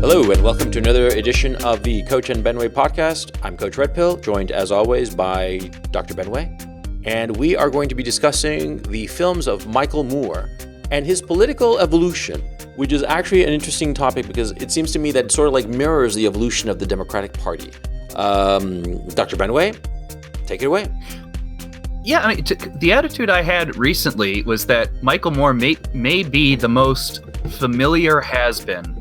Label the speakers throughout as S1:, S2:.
S1: Hello, and welcome to another edition of the Coach and Benway podcast. I'm Coach Redpill, joined as always by Dr. Benway, and we are going to be discussing the films of Michael Moore and his political evolution, which is actually an interesting topic because it seems to me that it sort of like mirrors the evolution of the Democratic Party. Dr. Benway, take it away.
S2: Yeah, I mean, the attitude I had recently was that Michael Moore may be the most familiar has-been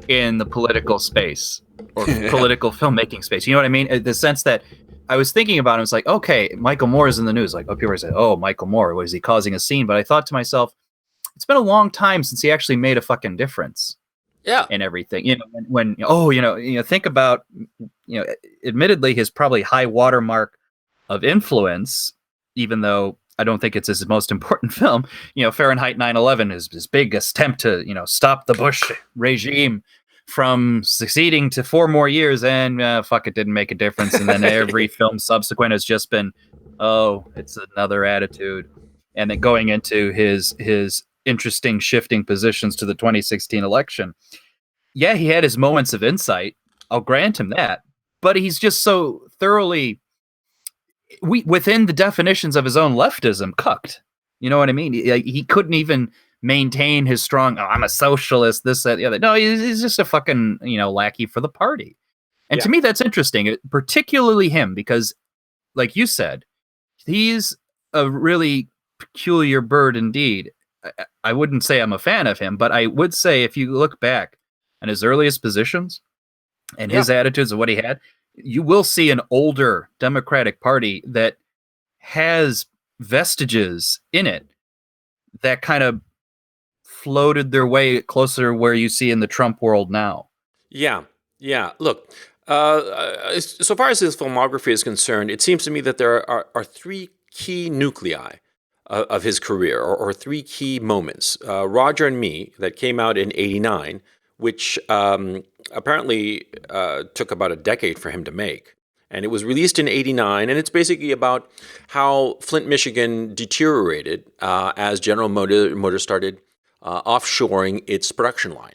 S2: in the political space or political filmmaking space. You know what I mean? The sense that I was thinking about it, I was like, okay, Michael Moore is in the news. Like, people say, oh, Michael Moore, was he causing a scene? But I thought to myself, it's been a long time since he actually made a fucking difference.
S1: Yeah.
S2: In everything. You know, think about, admittedly his probably high watermark of influence, even though I don't think it's his most important film. Fahrenheit 9/11 is his biggest attempt to, stop the Bush regime from succeeding to 4 more years, and it didn't make a difference. And then every film subsequent has just been, oh, it's another attitude. And then going into his interesting shifting positions to the 2016 election. Yeah, he had his moments of insight. I'll grant him that. But he's just so thoroughly within the definitions of his own leftism cucked. You know what I mean? He couldn't even maintain his strong, I'm a socialist, this, that, the other. No, he's just a fucking, lackey for the party. And to me, that's interesting, particularly him, because like you said, he's a really peculiar bird indeed. I wouldn't say I'm a fan of him, but I would say if you look back on his earliest positions and his attitudes of what he had, you will see an older Democratic Party that has vestiges in it that kind of floated their way closer where you see in the Trump world now. Yeah.
S1: Look, so far as his filmography is concerned, it seems to me that there are 3 key nuclei of his career, or 3 key moments. Roger and Me, that came out in '89, which apparently took about a decade for him to make. And it was released in '89, and it's basically about how Flint, Michigan deteriorated as General Motors started offshoring its production line.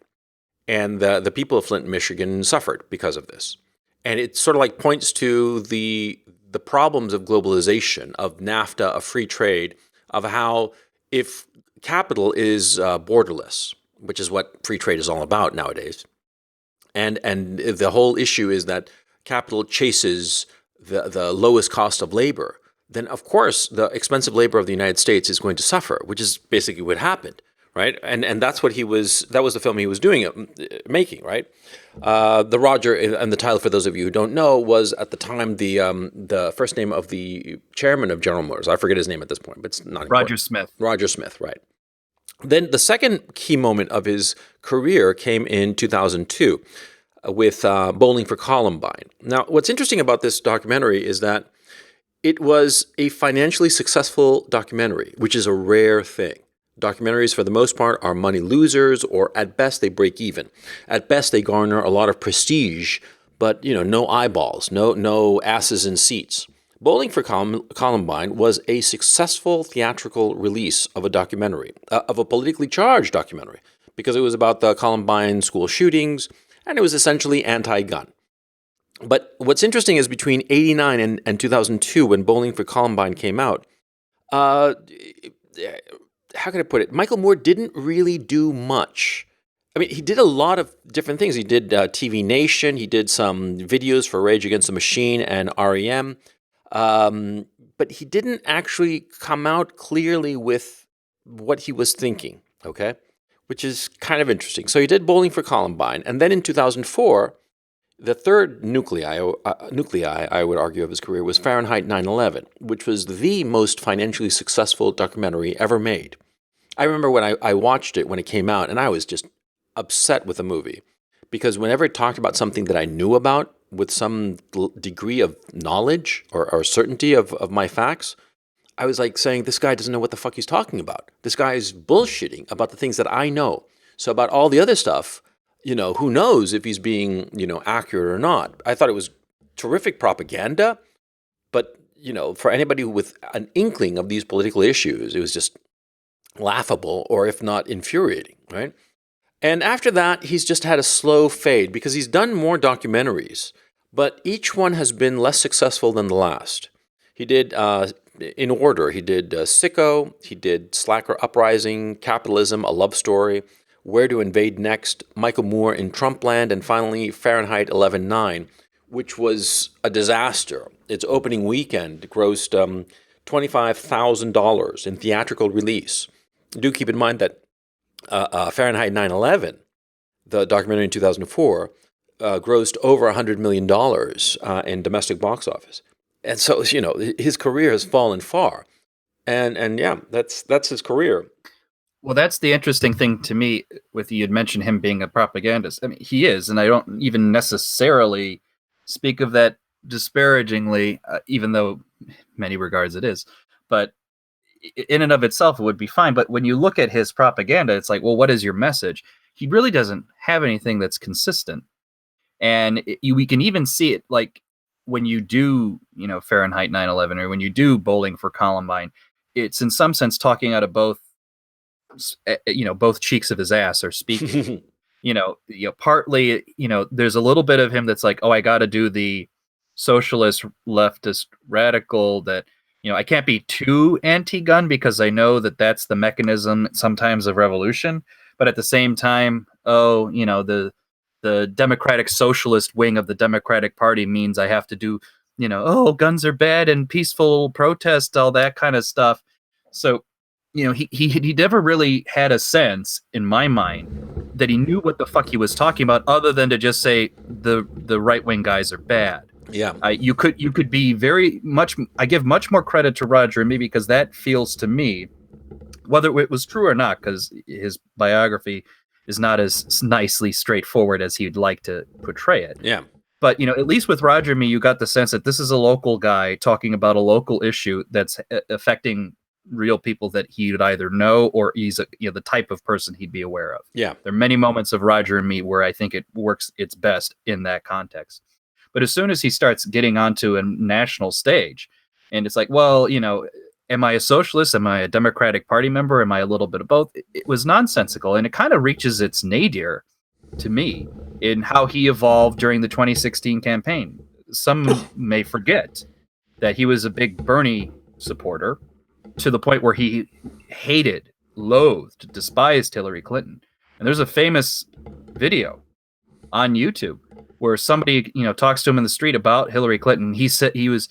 S1: And the people of Flint, Michigan suffered because of this. And it sort of like points to the problems of globalization, of NAFTA, of free trade, of how if capital is borderless, which is what free trade is all about nowadays, and the whole issue is that capital chases the lowest cost of labor, then of course the expensive labor of the United States is going to suffer, which is basically what happened, right? And that's what that was the film he was making, right? The Roger, and the title, for those of you who don't know, was at the time the first name of the chairman of General Motors. I forget his name at this point, but it's not important. Roger Smith, right. Then the second key moment of his career came in 2002 with Bowling for Columbine. Now, what's interesting about this documentary is that it was a financially successful documentary, which is a rare thing. Documentaries, for the most part, are money losers, or at best they break even. At best they garner a lot of prestige, but no eyeballs, no asses in seats. Bowling for Columbine was a successful theatrical release of a documentary, of a politically charged documentary, because it was about the Columbine school shootings, and it was essentially anti-gun. But what's interesting is between '89 and 2002, when Bowling for Columbine came out, how can I put it? Michael Moore didn't really do much. I mean, he did a lot of different things. He did TV Nation. He did some videos for Rage Against the Machine and REM. But he didn't actually come out clearly with what he was thinking, okay? Which is kind of interesting. So he did Bowling for Columbine. And then in 2004, the third nuclei, I would argue, of his career was Fahrenheit 9/11, which was the most financially successful documentary ever made. I remember when I watched it when it came out, and I was just upset with the movie, because whenever it talked about something that I knew about with some degree of knowledge or certainty of my facts, I was like saying, this guy doesn't know what the fuck he's talking about. This guy is bullshitting about the things that I know. So about all the other stuff, who knows if he's being, accurate or not. I thought it was terrific propaganda, but for anybody with an inkling of these political issues, it was just laughable, or if not infuriating, right? And after that, he's just had a slow fade because he's done more documentaries, but each one has been less successful than the last. He did, in order, he did Sicko, he did Slacker Uprising, Capitalism, A Love Story, Where to Invade Next, Michael Moore in Trumpland, and finally Fahrenheit 11/9, which was a disaster. Its opening weekend grossed $25,000 in theatrical release. Do keep in mind that Fahrenheit 9/11, the documentary in 2004, grossed over $100 million in domestic box office. And so, his career has fallen far. And yeah, that's his career.
S2: Well, that's the interesting thing to me with you had mentioned him being a propagandist. I mean, he is, and I don't even necessarily speak of that disparagingly, even though many regards it is. But in and of itself, it would be fine. But when you look at his propaganda, it's like, well, what is your message? He really doesn't have anything that's consistent. And we can even see it like when you do, Fahrenheit 9/11, or when you do Bowling for Columbine, it's in some sense talking out of both cheeks of his ass, or speaking. Partly, there's a little bit of him that's like, oh, I got to do the socialist leftist radical that, I can't be too anti-gun because I know that that's the mechanism sometimes of revolution. But at the same time, the democratic socialist wing of the Democratic Party means I have to do, guns are bad and peaceful protest, all that kind of stuff. So, he never really had a sense, in my mind, that he knew what the fuck he was talking about, other than to just say the right wing guys are bad.
S1: Yeah,
S2: you could be very much. I give much more credit to Roger and me because that feels to me, whether it was true or not, because his biography is not as nicely straightforward as he'd like to portray it.
S1: Yeah.
S2: But, at least with Roger and me, you got the sense that this is a local guy talking about a local issue that's affecting real people that he would either know, or he's the type of person he'd be aware of.
S1: Yeah.
S2: There are many moments of Roger and me where I think it works its best in that context. But as soon as he starts getting onto a national stage, and it's like, well, am I a socialist? Am I a Democratic Party member? Am I a little bit of both? It was nonsensical, and it kind of reaches its nadir to me in how he evolved during the 2016 campaign. Some may forget that he was a big Bernie supporter to the point where he hated, loathed, despised Hillary Clinton. And there's a famous video on YouTube where somebody, talks to him in the street about Hillary Clinton. He said he was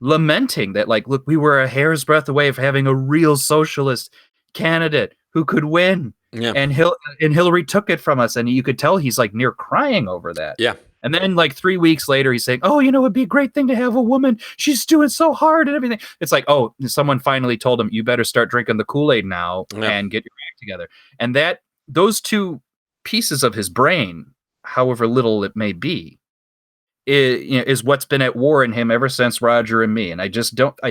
S2: lamenting that, like, look, we were a hair's breadth away from having a real socialist candidate who could win.
S1: Yeah.
S2: And Hillary took it from us. And you could tell he's like near crying over that.
S1: Yeah.
S2: And then like 3 weeks later, he's saying, oh, it'd be a great thing to have a woman. She's doing so hard and everything. It's like, oh, someone finally told him, you better start drinking the Kool-Aid now and get your act together. And those two pieces of his brain, however little it may be, is what's been at war in him ever since Roger and me. And I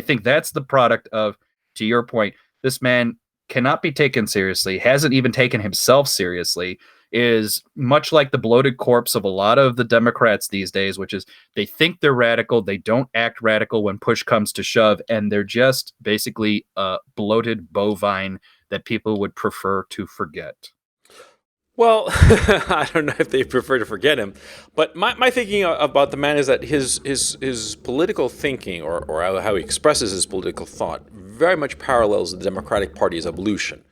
S2: think that's the product of, to your point, this man cannot be taken seriously, hasn't even taken himself seriously, is much like the bloated corpse of a lot of the Democrats these days, which is they think they're radical, they don't act radical when push comes to shove, and they're just basically a bloated bovine that people would prefer to forget.
S1: Well, I don't know if they prefer to forget him, but my thinking about the man is that his political thinking, or how he expresses his political thought, very much parallels the Democratic Party's evolution.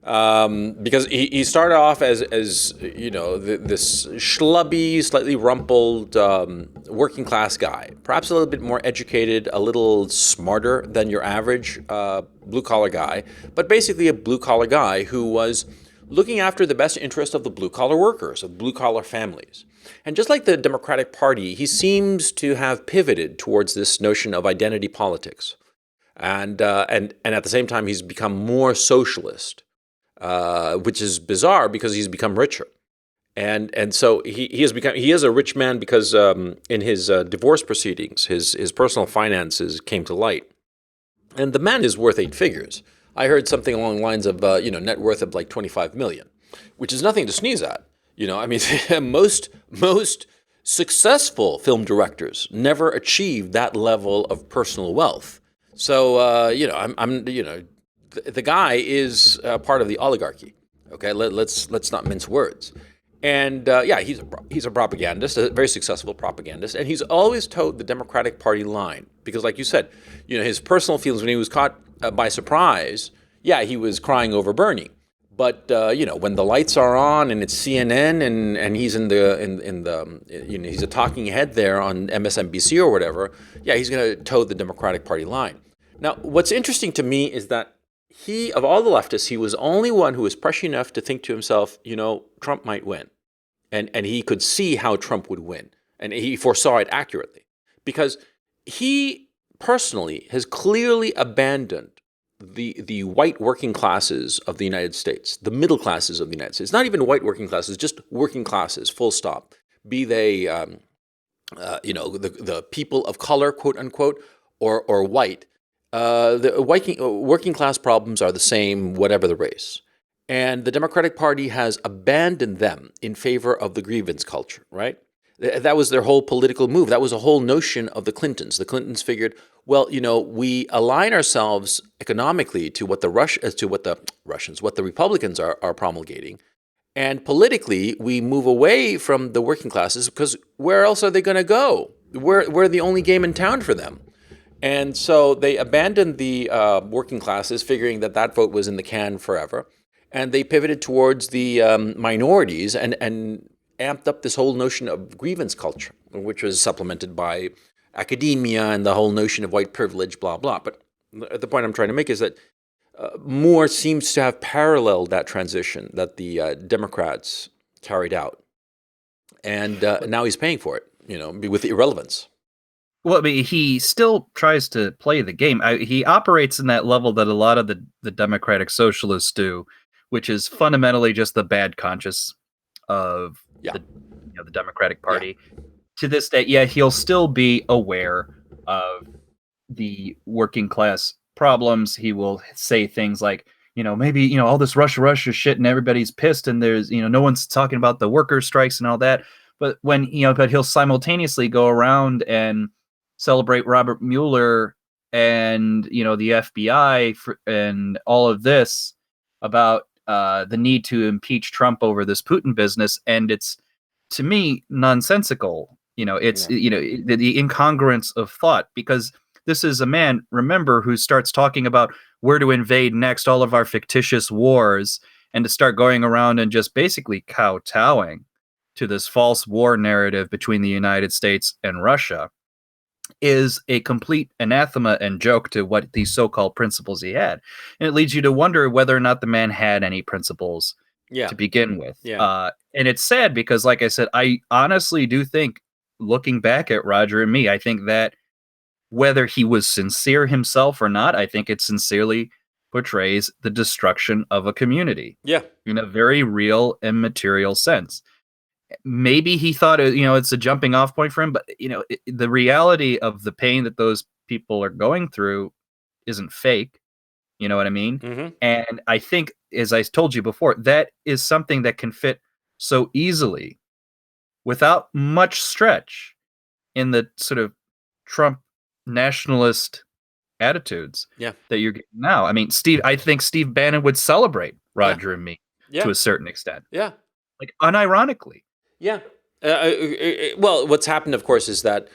S1: Because he started off as this schlubby, slightly rumpled, working class guy, perhaps a little bit more educated, a little smarter than your average blue collar guy, but basically a blue collar guy who was looking after the best interest of the blue collar workers, of blue collar families. And just like the Democratic Party, he seems to have pivoted towards this notion of identity politics, and at the same time he's become more socialist. Which is bizarre because he's become richer, and so he is a rich man because in his divorce proceedings, his personal finances came to light, and the man is worth 8 figures. I heard something along the lines of net worth of like $25 million, which is nothing to sneeze at. I mean, most Successful film directors never achieve that level of personal wealth. So the guy is part of the oligarchy. Okay, let's not mince words. And yeah, he's a propagandist, a very successful propagandist, and he's always towed the Democratic Party line because, like you said, his personal feelings when he was caught by surprise. Yeah, he was crying over Bernie. But when the lights are on and it's CNN and he's in the he's a talking head there on MSNBC or whatever, yeah, he's going to toe the Democratic Party line. Now, what's interesting to me is that he, of all the leftists, he was only one who was prescient enough to think to himself, Trump might win, and he could see how Trump would win, and he foresaw it accurately because he personally has clearly abandoned the white working classes of the United States, the middle classes of the United States, not even white working classes, just working classes, full stop. Be they, the people of color, quote unquote, or white. The working class problems are the same, whatever the race. And the Democratic Party has abandoned them in favor of the grievance culture, right? That was their whole political move. That was a whole notion of the Clintons. The Clintons figured, well, we align ourselves economically to what the Republicans are promulgating, and politically we move away from the working classes because where else are they going to go? We're the only game in town for them, and so they abandoned the working classes, figuring that vote was in the can forever, and they pivoted towards the minorities and amped up this whole notion of grievance culture, which was supplemented by academia and the whole notion of white privilege, blah, blah. But the point I'm trying to make is that Moore seems to have paralleled that transition that the Democrats carried out. And now he's paying for it, with irrelevance.
S2: Well, I mean, he still tries to play the game. He operates in that level that a lot of the Democratic Socialists do, which is fundamentally just the bad conscience of the Democratic Party. Yeah. To this day, yeah, he'll still be aware of the working class problems. He will say things like, maybe, all this Russia shit and everybody's pissed and there's, no one's talking about the worker strikes and all that. But when, but he'll simultaneously go around and celebrate Robert Mueller and, the FBI and all of this about the need to impeach Trump over this Putin business. And it's, to me, nonsensical. It's, the incongruence of thought, because this is a man, remember, who starts talking about where to invade next, all of our fictitious wars, and to start going around and just basically kowtowing to this false war narrative between the United States and Russia is a complete anathema and joke to what these so-called principles he had. And it leads you to wonder whether or not the man had any principles to begin with. And it's sad because, like I said, I honestly do think, looking back at Roger and me, I think that whether he was sincere himself or not, I think it sincerely portrays the destruction of a community.
S1: Yeah.
S2: In a very real and material sense. Maybe he thought, it's a jumping off point for him, but, the reality of the pain that those people are going through isn't fake. You know what I mean?
S1: Mm-hmm.
S2: And I think, as I told you before, that is something that can fit so easily without much stretch in the sort of Trump nationalist attitudes that you're getting now. I mean, I think Steve Bannon would celebrate Roger and me to a certain extent.
S1: Yeah.
S2: Like, unironically.
S1: Yeah. Well, what's happened, of course, is that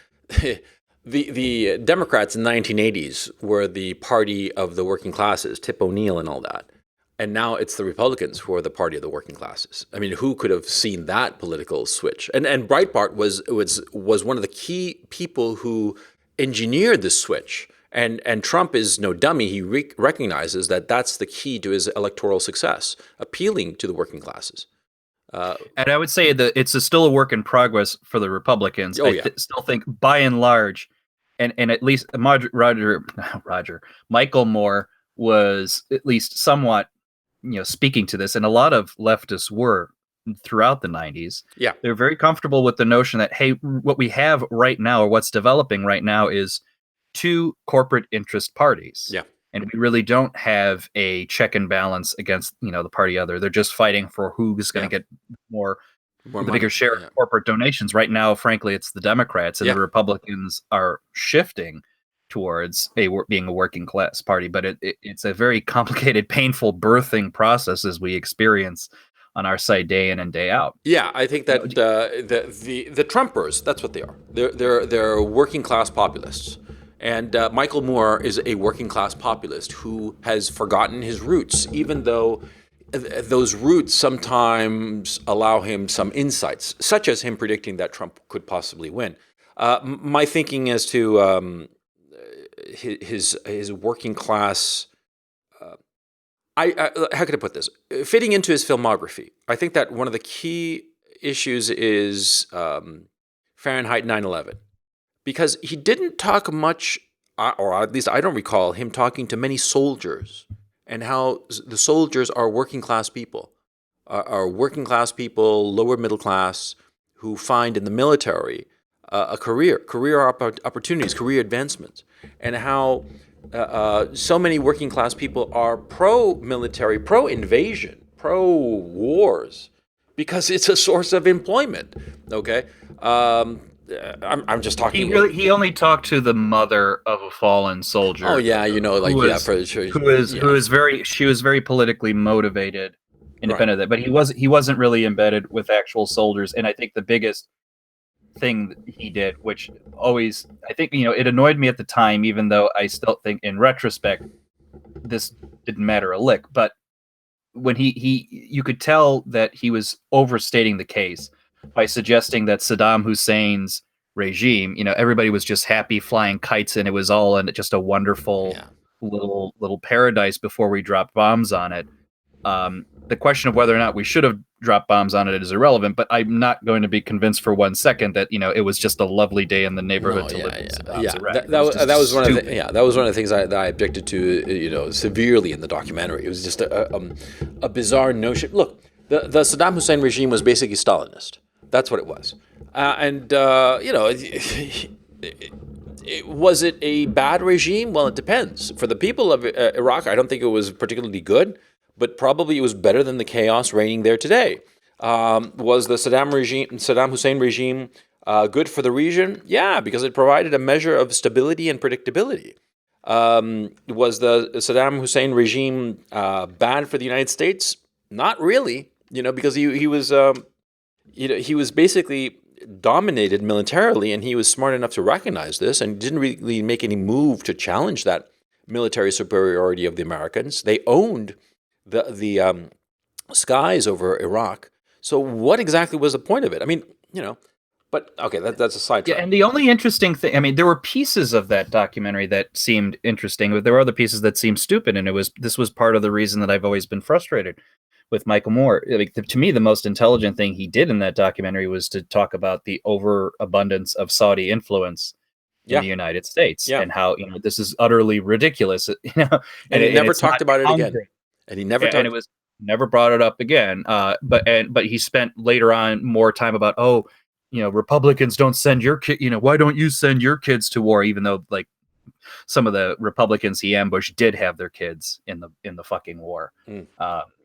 S1: the Democrats in the 1980s were the party of the working classes, Tip O'Neill and all that. And now it's the Republicans who are the party of the working classes. I mean, who could have seen that political switch? And Breitbart was one of the key people who engineered this switch. And Trump is no dummy. He recognizes that that's the key to his electoral success, appealing to the working classes.
S2: And I would say that it's still a work in progress for the Republicans. I still think, by and large, and at least Michael Moore was at least somewhat, speaking to this, and a lot of leftists were throughout the 90s.
S1: Yeah.
S2: They're very comfortable with the notion that, hey, what we have right now, or what's developing right now, is two corporate interest parties.
S1: Yeah.
S2: And we really don't have a check and balance against, the party other. They're just fighting for who's going to get more
S1: More
S2: the
S1: money.
S2: bigger share
S1: Yeah.
S2: of corporate donations. Right now, frankly, it's the Democrats, and
S1: Yeah.
S2: the Republicans are shifting towards being a working class party. But it's a very complicated, painful birthing process as we experience on our side day in and day out.
S1: Yeah, I think
S2: You know,
S1: that the Trumpers, that's what they are. They're working class populists, and Michael Moore is a working class populist who has forgotten his roots, even though those roots sometimes allow him some insights, such as him predicting that Trump could possibly win. My thinking as to his working class. How could I put this? Fitting into his filmography, I think that one of the key issues is Fahrenheit 9/11, because he didn't talk much, or at least I don't recall him talking to many soldiers, and how the soldiers are working class people, are working class people, lower middle class, who find in the military a career opportunities, career advancements, and how so many working class people are pro-military, pro-invasion, pro-wars, because it's a source of employment. Okay, I'm just talking.
S2: he only talked to the mother of a fallen
S1: Oh
S2: soldier,
S1: yeah, like
S2: who
S1: yeah,
S2: is
S1: for sure.
S2: who
S1: Yeah,
S2: is very she was very politically motivated,
S1: right.
S2: independent of that. But he wasn't really embedded with actual soldiers. And I think the biggest thing that he did, which always, I think, it annoyed me at the time, even though I still think in retrospect this didn't matter a lick. But when you could tell that he was overstating the case by suggesting that Saddam Hussein's regime, everybody was just happy flying kites, and it was all just a wonderful
S1: Yeah.
S2: little paradise before we dropped bombs on it. The question of whether or not we should have dropped bombs on it is irrelevant, but I'm not going to be convinced for 1 second that it was just a lovely day in the neighborhood
S1: No,
S2: to live in
S1: yeah,
S2: Saddam's
S1: yeah.
S2: Iraq.
S1: That was one of
S2: Stupid.
S1: the that was one of the things that I objected to, severely in the documentary. It was just a bizarre notion. Look, the Saddam Hussein regime was basically Stalinist. That's what it was, and was it a bad regime? Well, it depends. For the people of Iraq, I don't think it was particularly good, but probably it was better than the chaos reigning there today. Was the Saddam Hussein regime good for the region? Yeah, because it provided a measure of stability and predictability. Was the Saddam Hussein regime bad for the United States? Not really, because he was he was basically dominated militarily, and he was smart enough to recognize this and didn't really make any move to challenge that military superiority of the Americans. They owned the skies over Iraq. So what exactly was the point of it? I mean, but okay, that's a
S2: Yeah,
S1: sidetrack.
S2: and the only interesting thing, I mean, there were pieces of that documentary that seemed interesting, but there were other pieces that seemed stupid, and this was part of the reason that I've always been frustrated with Michael Moore. Like, to me, the most intelligent thing he did in that documentary was to talk about the overabundance of Saudi influence in
S1: Yeah,
S2: the United States,
S1: yeah.
S2: and how this is utterly ridiculous,
S1: And he
S2: and
S1: never
S2: it's not
S1: talked about it again.
S2: congruent,
S1: And he never
S2: and it
S1: talked.
S2: was never brought it up again. But he spent later on more time about, Republicans don't send your kid. Why don't you send your kids to war? Even though, like, some of the Republicans he ambushed did have their kids in the fucking war,
S1: Mm,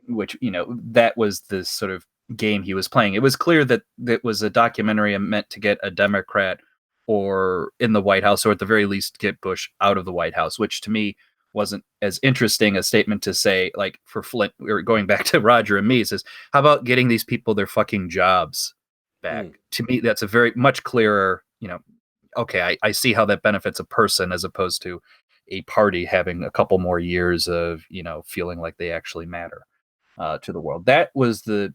S2: which that was the sort of game he was playing. It was clear that that was a documentary meant to get a Democrat or in the White House, or at the very least get Bush out of the White House, which to me wasn't as interesting a statement to say. Like, for Flint, we were going back to Roger and me, says, how about getting these people their fucking jobs back?
S1: mm.
S2: To me, that's a very much clearer, okay, I see how that benefits a person as opposed to a party having a couple more years of, feeling like they actually matter to the world. That was the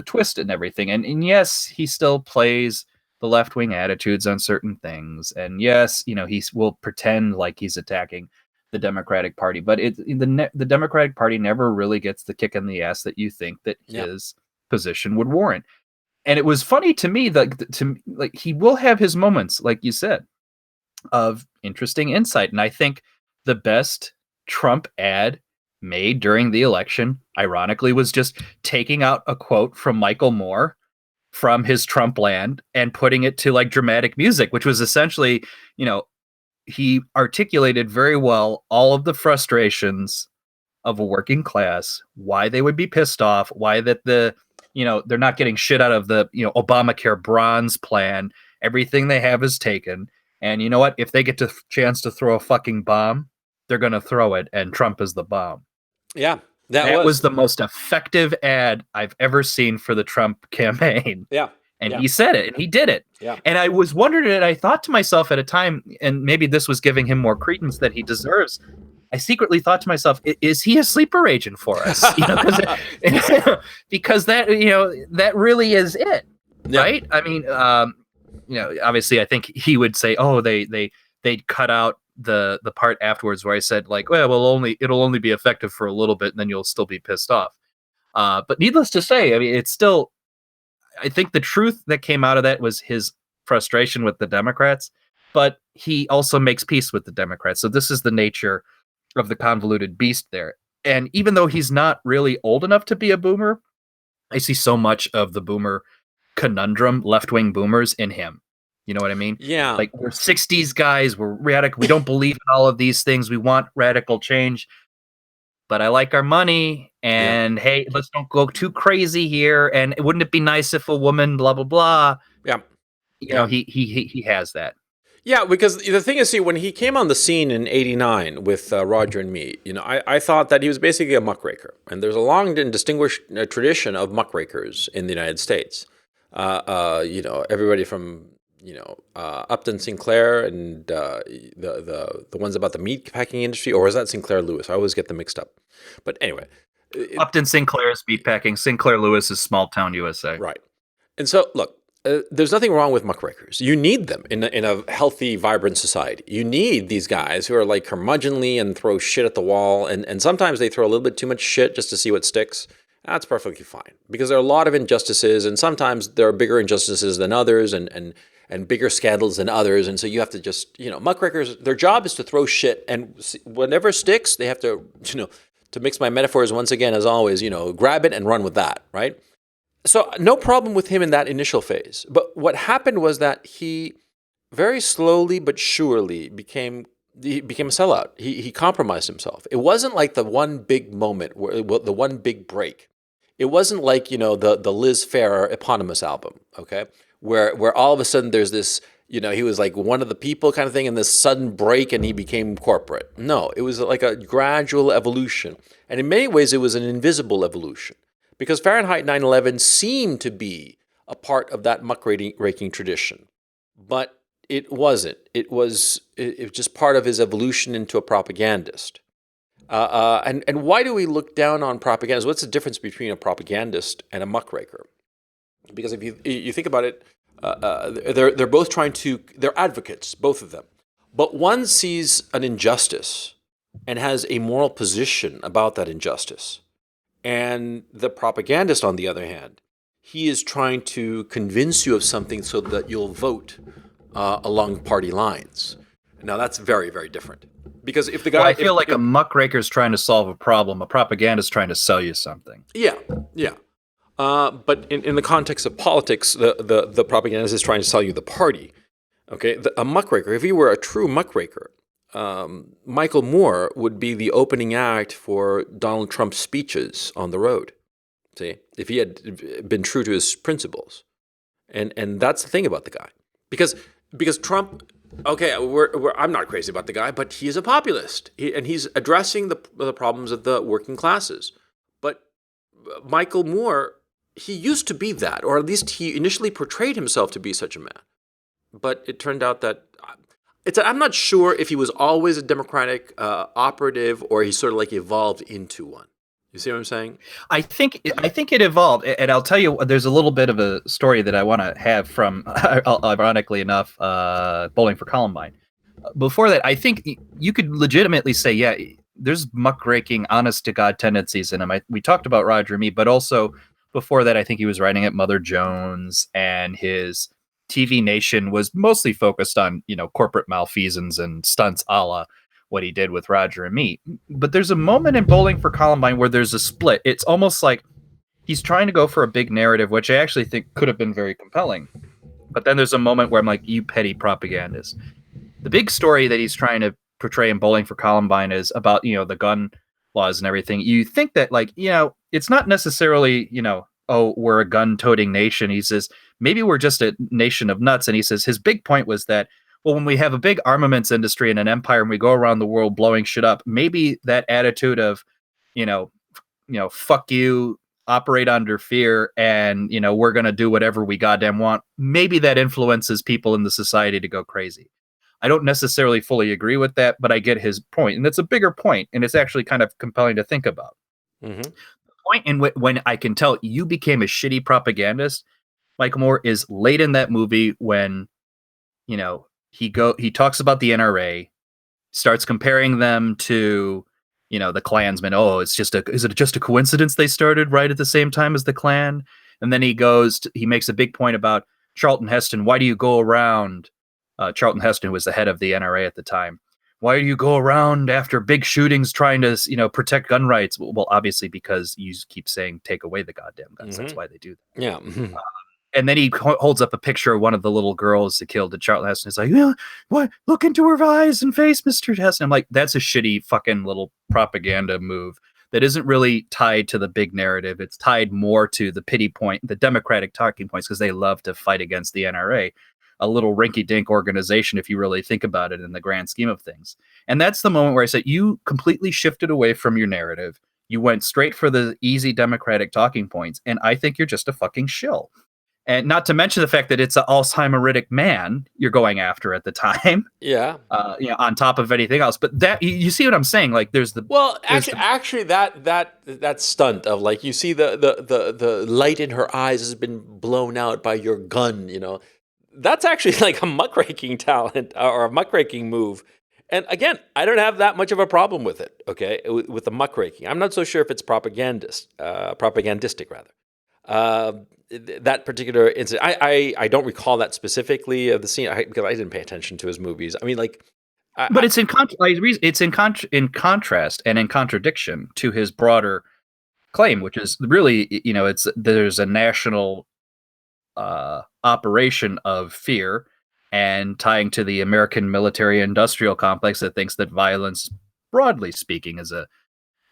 S2: twist and everything. And yes, he still plays the left wing attitudes on certain things. And yes, he will pretend like he's attacking the Democratic Party, but the Democratic Party never really gets the kick in the ass that you think that
S1: Yeah,
S2: his position would warrant. And it was funny to me that he will have his moments, like you said, of interesting insight. And I think the best Trump ad made during the election, ironically, was just taking out a quote from Michael Moore from his Trump land and putting it to like dramatic music, which was essentially, he articulated very well all of the frustrations of a working class, why they would be pissed off, why that the they're not getting shit out of the, Obamacare bronze plan. Everything they have is taken. And you know what? If they get the chance to throw a fucking bomb, they're going to throw it. And Trump is the bomb.
S1: Yeah, that
S2: That was
S1: was.
S2: the most effective ad I've ever seen for the Trump campaign.
S1: Yeah.
S2: And
S1: Yeah.
S2: he said it, and he did it.
S1: Yeah.
S2: And I was wondering, and I thought to myself at a time, and maybe this was giving him more credence that he deserves. I secretly thought to myself, is he a sleeper agent for us? Because that, that really is it,
S1: Yeah.
S2: right? I mean, obviously, I think he would say, oh, they cut out the part afterwards where I said, like, well, it'll only be effective for a little bit, and then you'll still be pissed off. But needless to say, I mean, it's still. I think the truth that came out of that was his frustration with the Democrats, but he also makes peace with the Democrats. So this is the nature of the convoluted beast there. And even though he's not really old enough to be a boomer, I see so much of the boomer conundrum, left-wing boomers, in him. You know what I mean?
S1: Yeah.
S2: Like, we're 60s guys, we're radical, we don't believe in all of these things, we want radical change, but I like our money, and hey, let's don't go too crazy here, and wouldn't it be nice if a woman, blah, blah, blah.
S1: Yeah.
S2: You know, he has that.
S1: Yeah, because the thing is, see, when he came on the scene in '89 with Roger and Me, I thought that he was basically a muckraker. And there's a long and distinguished tradition of muckrakers in the United States. Everybody from, Upton Sinclair and the ones about the meat packing industry, or is that Sinclair Lewis? I always get them mixed up. But anyway.
S2: Upton Sinclair is meat packing. Sinclair Lewis is small town USA.
S1: Right. And so, look, there's nothing wrong with muckrakers. You need them in a healthy, vibrant society. You need these guys who are like curmudgeonly and throw shit at the wall. And sometimes they throw a little bit too much shit just to see what sticks. That's perfectly fine. Because there are a lot of injustices, and sometimes there are bigger injustices than others and bigger scandals than others. And so you have to just, muckrakers, their job is to throw shit. And whatever sticks, they have to, to mix my metaphors once again, as always, grab it and run with that, right? So no problem with him in that initial phase. But what happened was that he very slowly but surely became a sellout. He compromised himself. It wasn't like the one big moment, the one big break. It wasn't like, the Liz Phair eponymous album, okay? Where all of a sudden there's this, he was like one of the people kind of thing, and this sudden break and he became corporate. No, it was like a gradual evolution. And in many ways, it was an invisible evolution. Because Fahrenheit 9/11 seemed to be a part of that muckraking tradition. But it wasn't. It was just part of his evolution into a propagandist. And why do we look down on propagandists? What's the difference between a propagandist and a muckraker? Because if you think about it, they're both they're advocates, both of them. But one sees an injustice and has a moral position about that injustice. And the propagandist, on the other hand, he is trying to convince you of something so that you'll vote along party lines. Now, that's very, very different. Because if the guy...
S2: Well, I feel like a muckraker's trying to solve a problem. A propagandist trying to sell you something.
S1: Yeah. But in the context of politics, the propagandist is trying to sell you the party. Okay? A muckraker, if he were a true muckraker, Michael Moore would be the opening act for Donald Trump's speeches on the road. See, if he had been true to his principles, and that's the thing about the guy, because Trump. Okay, I'm not crazy about the guy, but he is a populist, and he's addressing the problems of the working classes. But Michael Moore, he used to be that, or at least he initially portrayed himself to be such a man. But it turned out that. I'm not sure if he was always a Democratic operative or he sort of like evolved into one. You see what I'm saying?
S2: I think it evolved, and I'll tell you, there's a little bit of a story that I want to have from, ironically enough, Bowling for Columbine. Before that, I think you could legitimately say, yeah, there's muckraking, honest-to-God tendencies in him. We talked about Roger and Me, but also before that, I think he was writing at Mother Jones, and his TV Nation was mostly focused on, corporate malfeasance and stunts a la what he did with Roger and Me. But there's a moment in Bowling for Columbine where there's a split. It's almost like he's trying to go for a big narrative, which I actually think could have been very compelling. But then there's a moment where I'm like, you petty propagandist. The big story that he's trying to portray in Bowling for Columbine is about, the gun laws and everything. You think that, it's not necessarily, oh, we're a gun-toting nation. He says, maybe we're just a nation of nuts. And he says his big point was that, well, when we have a big armaments industry and an empire and we go around the world blowing shit up, maybe that attitude of, you know, fuck you, operate under fear, and we're gonna do whatever we goddamn want. Maybe that influences people in the society to go crazy. I don't necessarily fully agree with that, but I get his point, and it's a bigger point, and it's actually kind of compelling to think about.
S1: Hmm.
S2: The point in when I can tell you became a shitty propagandist, Michael Moore, is late in that movie when he talks about the NRA, starts comparing them to the Klansmen. Oh, is it just a coincidence they started right at the same time as the Klan? And then he makes a big point about Charlton Heston. Why do you go around? Charlton Heston, who was the head of the NRA at the time. Why do you go around after big shootings trying to protect gun rights? Well, obviously because you keep saying take away the goddamn guns. That's why they do that.
S1: Yeah.
S2: And then he holds up a picture of one of the little girls that killed at Charlton Heston. He's like, yeah, what? Look into her eyes and face, Mr. Heston. I'm like, that's a shitty fucking little propaganda move that isn't really tied to the big narrative. It's tied more to the pity point, the Democratic talking points, because they love to fight against the NRA, a little rinky-dink organization, if you really think about it in the grand scheme of things. And that's the moment where I said, you completely shifted away from your narrative. You went straight for the easy Democratic talking points, and I think you're just a fucking shill. And not to mention the fact that it's an Alzheimeritic man you're going after at the time.
S1: Yeah.
S2: On top of anything else. But that you see what I'm saying? Like,
S1: Actually, that stunt of, like, you see the light in her eyes has been blown out by your gun. That's actually like a muckraking talent or a muckraking move. And again, I don't have that much of a problem with it. Okay, with the muckraking, I'm not so sure if it's propagandistic rather. That particular incident, I don't recall that specifically of the scene because I didn't pay attention to his movies. I mean, like,
S2: but it's in contrast and in contradiction to his broader claim, which is really, there's a national operation of fear and tying to the American military-industrial complex that thinks that violence, broadly speaking,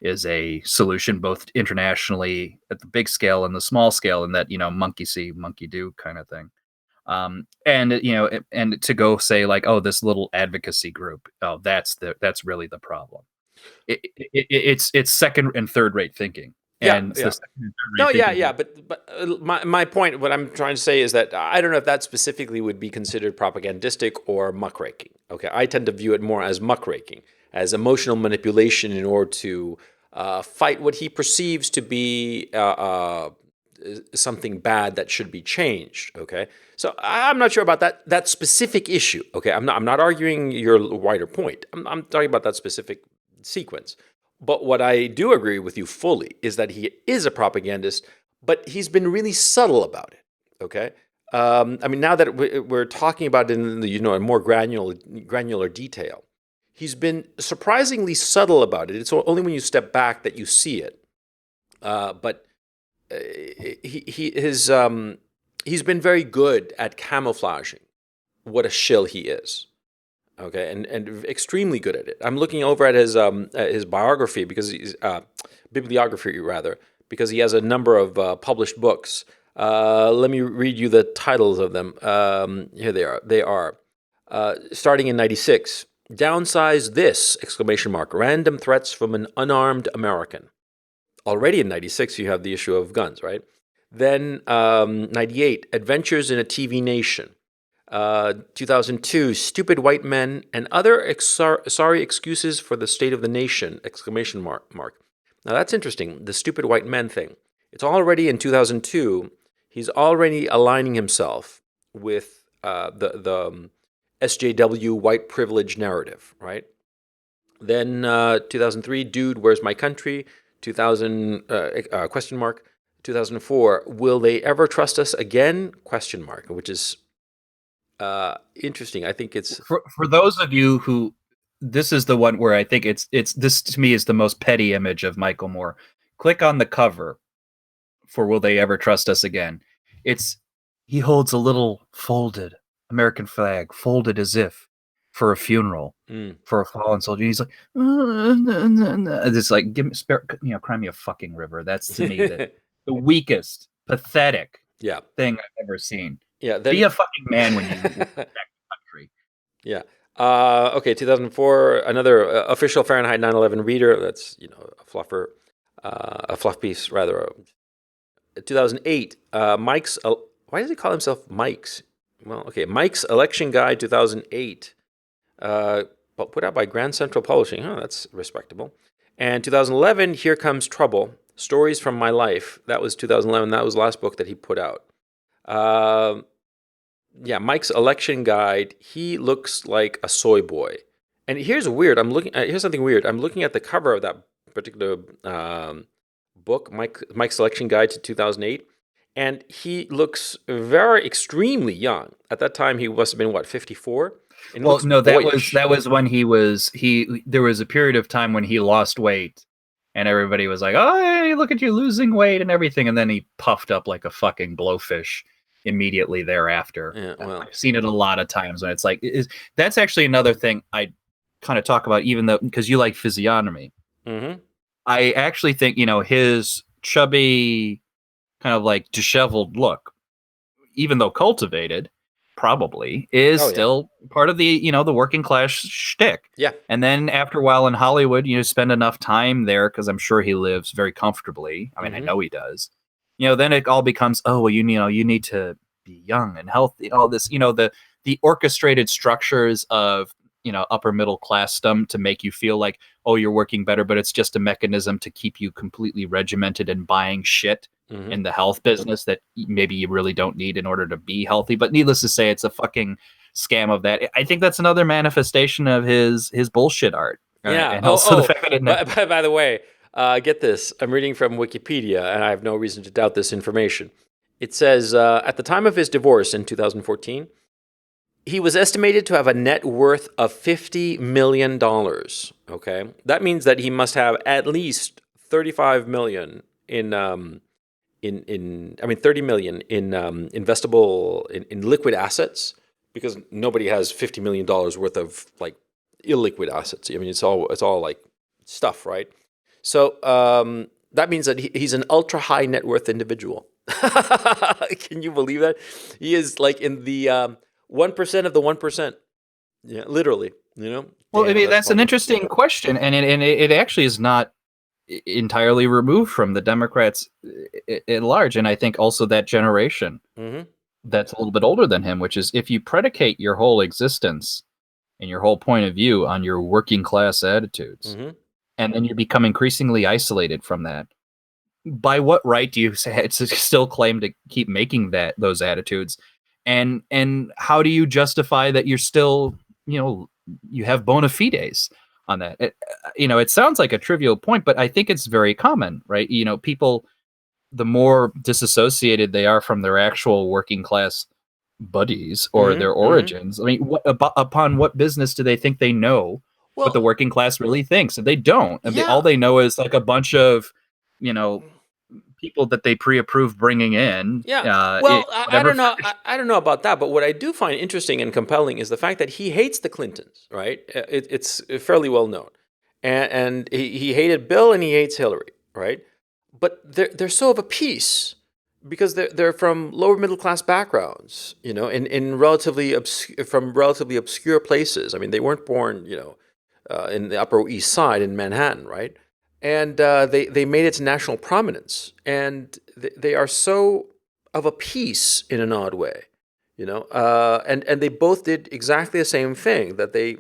S2: is a solution both internationally at the big scale and the small scale, and that monkey see monkey do kind of thing. And to go say like, oh, this little advocacy group, oh, that's really the problem. It's second and third rate thinking. And
S1: yeah. No, yeah. But my point, what I'm trying to say is that I don't know if that specifically would be considered propagandistic or muckraking. Okay, I tend to view it more as muckraking, as emotional manipulation in order to fight what he perceives to be something bad that should be changed. Okay, so I'm not sure about that specific issue. Okay, I'm not arguing your wider point. I'm talking about that specific sequence. But what I do agree with you fully is that he is a propagandist, but he's been really subtle about it. Okay, I mean, now that we're talking about it in a more granular detail, he's been surprisingly subtle about it. It's only when you step back that you see it. But he's been very good at camouflaging what a shill he is. Okay, and extremely good at it. I'm looking over at his biography because he's bibliography rather, because he has a number of published books. Let me read you the titles of them. Here they are. They are starting in '96. Downsize this! Exclamation mark. Random threats from an unarmed American. Already in '96, you have the issue of guns, right? Then '98, Adventures in a TV Nation. 2002, Stupid White Men and Other Sorry Excuses for the State of the Nation! Exclamation mark. Now that's interesting, the Stupid White Men thing. It's already in 2002, he's already aligning himself with the SJW white privilege narrative, right? Then 2003, Dude, Where's My Country? 2000, question mark. 2004, Will They Ever Trust Us Again? Question mark, which is interesting. I think it's
S2: for those of you who, this is the one where I think it's this to me is the most petty image of Michael Moore. Click on the cover for Will They Ever Trust Us Again? He holds a little folded American flag, folded as if for a funeral for a fallen soldier. He's like, it's like, give me spare, cry me a fucking river. That's to me the weakest pathetic
S1: Yeah.
S2: thing I've ever seen.
S1: Yeah.
S2: Be a fucking man when you protect the country.
S1: Yeah. Okay, 2004, another official Fahrenheit 9/11 reader. That's, a fluffer, a fluff piece, rather. 2008, Mike's, why does he call himself Mike's? Well, okay, Mike's Election Guide 2008, but put out by Grand Central Publishing. Oh, that's respectable. And 2011, Here Comes Trouble, Stories from My Life. That was 2011. That was the last book that he put out. Yeah, Mike's Election Guide. He looks like a soy boy. And here's weird. Here's something weird. I'm looking at the cover of that particular book, Mike's Election Guide to 2008, and he looks very extremely young. At that time, he must have been 54. And
S2: well, no, that was when there was a period of time when he lost weight, and everybody was like, "Oh, hey, look at you losing weight and everything," and then he puffed up like a fucking blowfish immediately thereafter.
S1: Yeah, well,
S2: I've seen it a lot of times when it's like, that's actually another thing I kind of talk about, even though, because you like physiognomy.
S1: Mm-hmm.
S2: I actually think, his chubby, kind of like disheveled look, even though cultivated, probably is still part of the, the working class shtick.
S1: Yeah.
S2: And then after a while in Hollywood, spend enough time there, because I'm sure he lives very comfortably. I mean, I know he does. Then it all becomes, oh, well, you need to be young and healthy. All this, the orchestrated structures of, upper middle classdom to make you feel like, oh, you're working better, but it's just a mechanism to keep you completely regimented and buying shit in the health business that maybe you really don't need in order to be healthy. But needless to say, it's a fucking scam of that. I think that's another manifestation of his bullshit art.
S1: Yeah.
S2: And also the fact that
S1: by the way, get this. I'm reading from Wikipedia, and I have no reason to doubt this information. It says, at the time of his divorce in 2014, he was estimated to have a net worth of $50 million. Okay, that means that he must have at least $35 million in 30 million in investable in liquid assets, because nobody has $50 million worth of like illiquid assets. I mean, it's all like stuff, right? So that means that he's an ultra high net worth individual. Can you believe that? He is like in the 1% of the 1%. Yeah, literally.
S2: Well, I mean, that's an interesting question, and it actually is not entirely removed from the Democrats at large, and I think also that generation that's a little bit older than him, which is, if you predicate your whole existence and your whole point of view on your working class attitudes, and then you become increasingly isolated from that, by what right do you still claim to keep making those attitudes? And how do you justify that you're still, you have bona fides on that? It sounds like a trivial point, but I think it's very common, right? People, the more disassociated they are from their actual working class buddies or their origins. I mean, upon what business do they think they know what the working class really thinks? And they don't. And all they know is like a bunch of, people that they pre-approved bringing in.
S1: Yeah. I don't know. I don't know about that, but what I do find interesting and compelling is the fact that he hates the Clintons. Right? It's fairly well known, and he hated Bill and he hates Hillary. Right? But they're so of a piece because they're from lower middle class backgrounds. In from relatively obscure places. I mean, they weren't born in the Upper East Side in Manhattan. Right? And they made it to national prominence, and they are so of a piece in an odd way, and they both did exactly the same thing, that they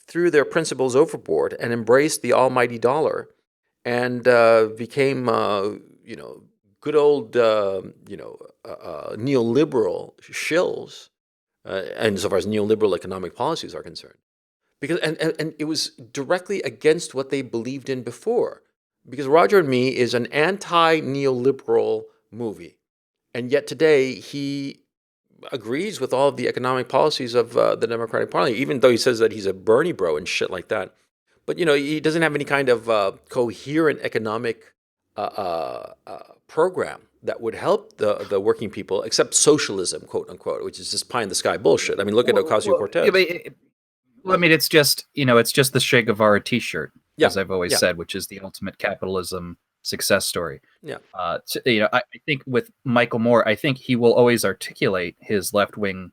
S1: threw their principles overboard and embraced the almighty dollar, and became good old neoliberal shills, and so far as neoliberal economic policies are concerned. Because and it was directly against what they believed in before. Because Roger and Me is an anti-neoliberal movie, and yet today he agrees with all of the economic policies of the Democratic Party, even though he says that he's a Bernie bro and shit like that. But he doesn't have any kind of coherent economic program that would help the working people, except socialism, quote unquote, which is just pie in the sky bullshit. I mean, look at Ocasio-Cortez.
S2: Well, I mean, it's just the Che Guevara T-shirt, as I've always said, which is the ultimate capitalism success story.
S1: Yeah.
S2: I think with Michael Moore, I think he will always articulate his left wing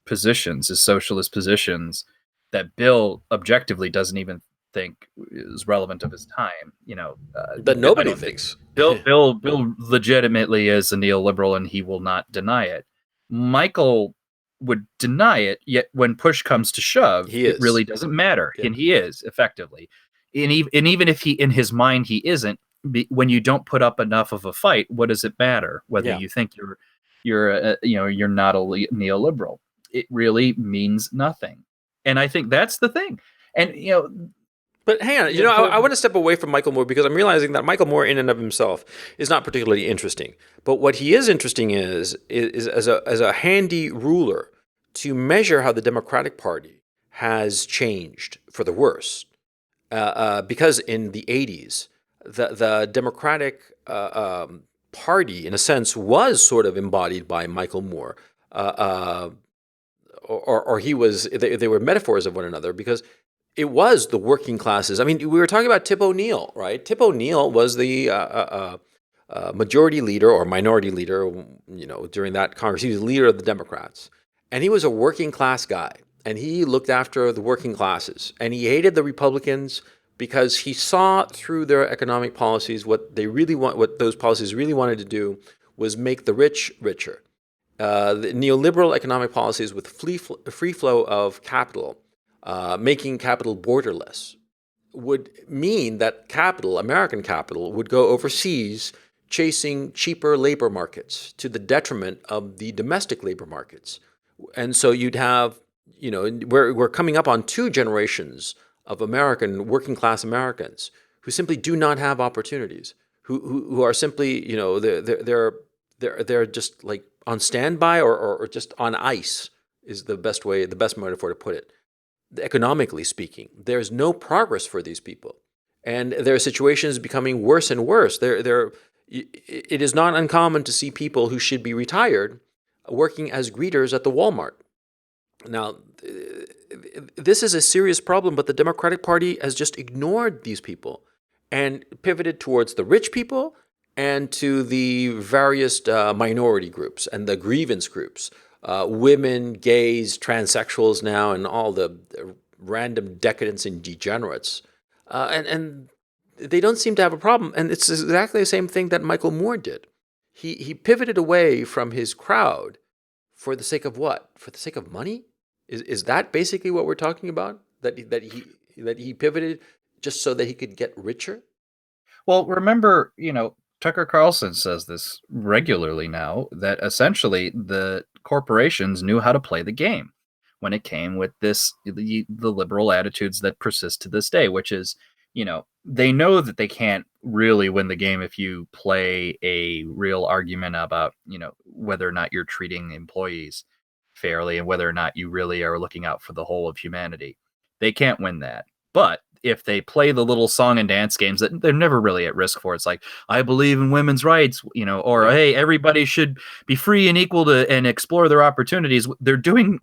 S2: positions, his socialist positions, that Bill objectively doesn't even think is relevant of his time.
S1: That
S2: I
S1: nobody
S2: don't think
S1: thinks.
S2: Bill legitimately is a neoliberal, and he will not deny it. Michael would deny it, yet when push comes to shove,
S1: He
S2: it
S1: is.
S2: really doesn't matter,
S1: Yeah.
S2: and he is effectively. And even if he in his mind he isn't, when you don't put up enough of a fight, what does it matter whether
S1: Yeah.
S2: you think you're not a neoliberal? It really means nothing. And I think that's the thing. And
S1: But hang on, I want to step away from Michael Moore because I'm realizing that Michael Moore, in and of himself, is not particularly interesting. But what he is interesting is as a handy ruler to measure how the Democratic Party has changed for the worse. Because in the '80s, the Democratic Party, in a sense, was sort of embodied by Michael Moore. Or he was, they were metaphors of one another because it was the working classes. I mean, we were talking about Tip O'Neill, right? Tip O'Neill was the majority leader or minority leader, during that Congress. He was the leader of the Democrats. And he was a working class guy. And he looked after the working classes. And he hated the Republicans because he saw through their economic policies what those policies really wanted to do was make the rich richer. The neoliberal economic policies with free flow of capital, making capital borderless, would mean that capital, American capital, would go overseas chasing cheaper labor markets to the detriment of the domestic labor markets. And so you'd have, we're coming up on 2 generations of working class Americans who simply do not have opportunities, who are simply, they're just like on standby or just on ice is the best metaphor to put it. Economically speaking, there's no progress for these people, and their situation is becoming worse and worse. It is not uncommon to see people who should be retired working as greeters at the Walmart. Now, this is a serious problem, but the Democratic Party has just ignored these people and pivoted towards the rich people and to the various minority groups and the grievance groups. Women, gays, transsexuals now, and all the random decadents and degenerates. And they don't seem to have a problem. And it's exactly the same thing that Michael Moore did. He pivoted away from his crowd for the sake of what? For the sake of money? Is that basically what we're talking about? That he pivoted just so that he could get richer?
S2: Well, remember, Tucker Carlson says this regularly now, that essentially the corporations knew how to play the game when it came with the liberal attitudes that persist to this day, which is, they know that they can't really win the game if you play a real argument about, whether or not you're treating employees fairly and whether or not you really are looking out for the whole of humanity. They can't win that. But if they play the little song and dance games that they're never really at risk for, it's like, I believe in women's rights, or hey, everybody should be free and equal to and explore their opportunities. They're doing,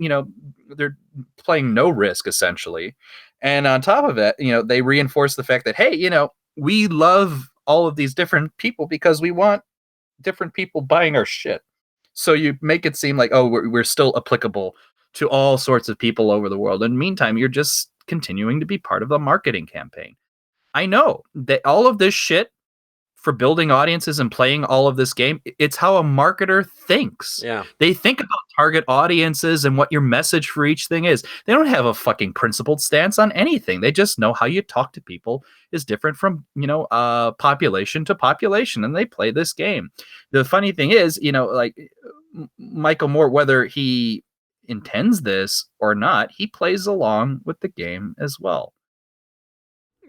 S2: they're playing no risk essentially. And on top of it, they reinforce the fact that, hey, we love all of these different people because we want different people buying our shit. So you make it seem like, oh, we're still applicable to all sorts of people over the world. In the meantime, you're just continuing to be part of the marketing campaign. I know that all of this shit for building audiences and playing all of this game, it's how a marketer thinks.
S1: Yeah.
S2: They think about target audiences and what your message for each thing is. They don't have a fucking principled stance on anything. They just know how you talk to people is different from, population to population, and they play this game. The funny thing is, like Michael Moore, whether he intends this or not, he plays along with the game as well.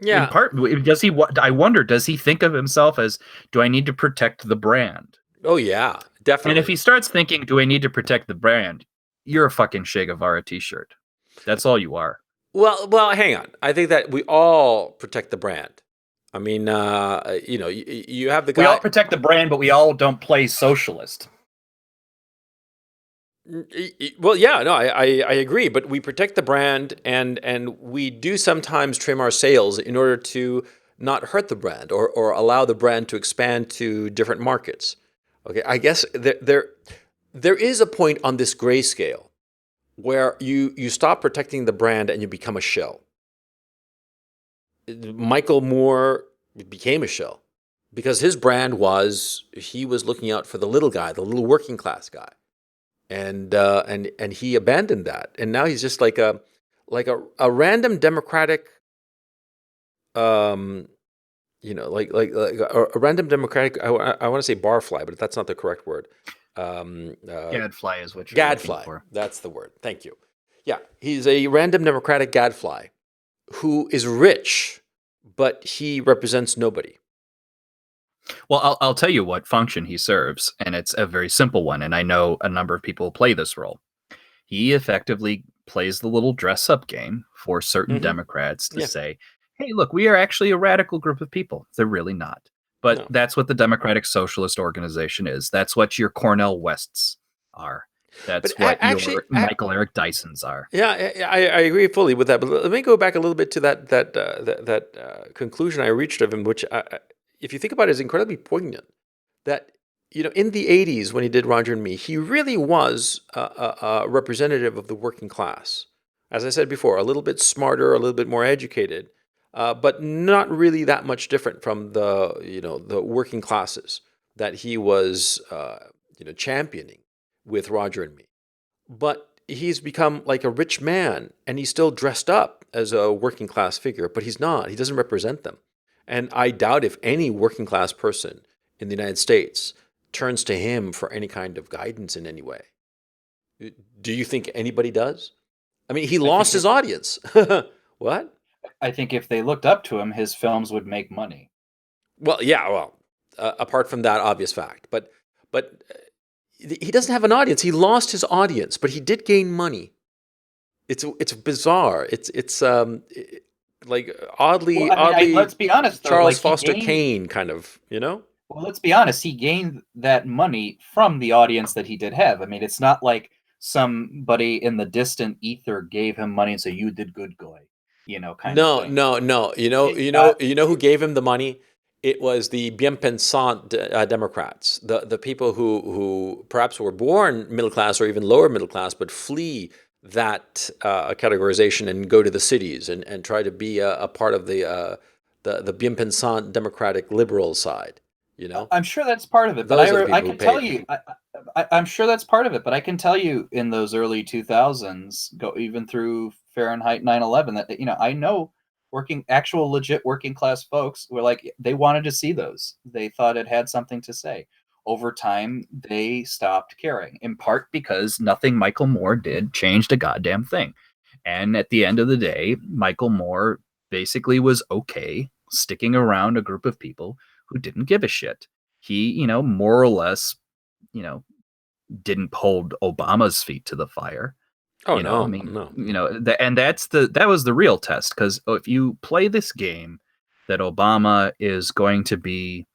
S2: In
S1: Yeah.
S2: part, does he? I wonder, does he think of himself as, do I need to protect the brand?
S1: Oh, yeah, definitely.
S2: And if he starts thinking, do I need to protect the brand? You're a fucking Che Guevara t-shirt. That's all you are.
S1: Well, hang on. I think that we all protect the brand. I mean, you have the guy.
S2: We all protect the brand, but we all don't play socialist.
S1: Well, yeah, no, I agree, but we protect the brand, and we do sometimes trim our sails in order to not hurt the brand or allow the brand to expand to different markets. Okay, I guess there is a point on this grayscale where you stop protecting the brand and you become a shell. Michael Moore became a shell because his brand was he was looking out for the little guy, the little working class guy, and he abandoned that, and now he's just like a random Democratic, um, a random Democratic. I want to say barfly, but that's not the correct word.
S2: Gadfly is what you're looking
S1: Gadfly.
S2: for.
S1: That's the word. Thank you. Yeah, he's a random Democratic gadfly who is rich, but he represents nobody.
S2: Well, I'll tell you what function he serves, and it's a very simple one. And I know a number of people play this role. He effectively plays the little dress-up game for certain
S1: Mm-hmm.
S2: Democrats to
S1: Yeah.
S2: say, "Hey, look, we are actually a radical group of people." They're really not, but
S1: No.
S2: that's what the Democratic Socialist Organization is. That's what your Cornel Wests are. That's
S1: But
S2: what your Michael Eric Dysons are.
S1: Yeah, I agree fully with that. But let me go back a little bit to that conclusion I reached of him, which, if you think about it, is incredibly poignant. That in the '80s when he did Roger and Me, he really was a representative of the working class. As I said before, a little bit smarter, a little bit more educated, but not really that much different from the working classes that he was championing with Roger and Me. But he's become like a rich man and he's still dressed up as a working class figure, but he's not. He doesn't represent them. And I doubt if any working class person in the United States turns to him for any kind of guidance in any way. Do you think anybody does? I mean, he lost his audience. What?
S2: I think if they looked up to him, his films would make money.
S1: Well, yeah, apart from that obvious fact. But he doesn't have an audience. He lost his audience, but he did gain money. It's bizarre. It's like oddly
S2: let's be honest, though,
S1: Charles Foster Kane kind of,
S2: Well, let's be honest. He gained that money from the audience that he did have. I mean, it's not like somebody in the distant ether gave him money and said, "You did good, guy," kind of thing.
S1: No. You know who gave him the money? It was the bien pensant Democrats, the people who perhaps were born middle class or even lower middle class, but flee that categorization and go to the cities and try to be a part of the bien pensant Democratic liberal side.
S2: I'm sure that's part of it, but I can tell you, I'm sure that's part of it, but I can tell you in those early 2000s, go even through Fahrenheit 9/11, that I know actual legit working class folks were like, they wanted to see those. They thought it had something to say. Over time, they stopped caring, in part because nothing Michael Moore did changed a goddamn thing. And at the end of the day, Michael Moore basically was okay sticking around a group of people who didn't give a shit. He, more or less, didn't hold Obama's feet to the fire.
S1: Oh,
S2: I mean, and that was the real test, because if you play this game that Obama is going to be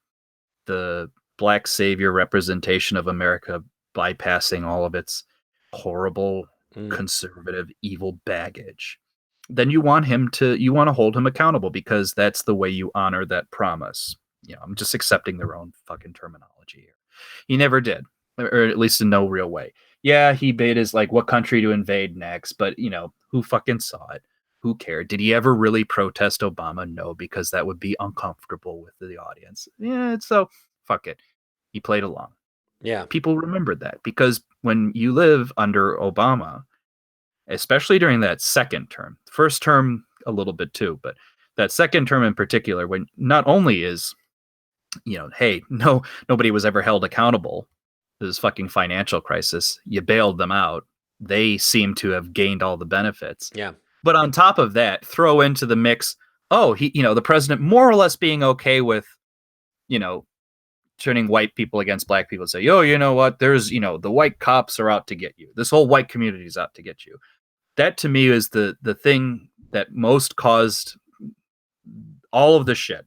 S2: the black savior representation of America, bypassing all of its horrible conservative evil baggage, then you want to hold him accountable, because that's the way you honor that promise. I'm just accepting their own fucking terminology here. He never did, or at least in no real way. Yeah, he bait his like what country to invade next, but who fucking saw it? Who cared? Did he ever really protest Obama? No, because that would be uncomfortable with the audience. Yeah, so fuck it. He played along.
S1: Yeah.
S2: People remembered that, because when you live under Obama, especially during that second term, first term a little bit too, but that second term in particular, when not only is, hey, nobody was ever held accountable for this fucking financial crisis, you bailed them out. They seem to have gained all the benefits.
S1: Yeah.
S2: But on top of that, throw into the mix, the president more or less being okay with, turning white people against black people and say, yo, you know what? There's, the white cops are out to get you. This whole white community is out to get you. That to me is the thing that most caused all of the shit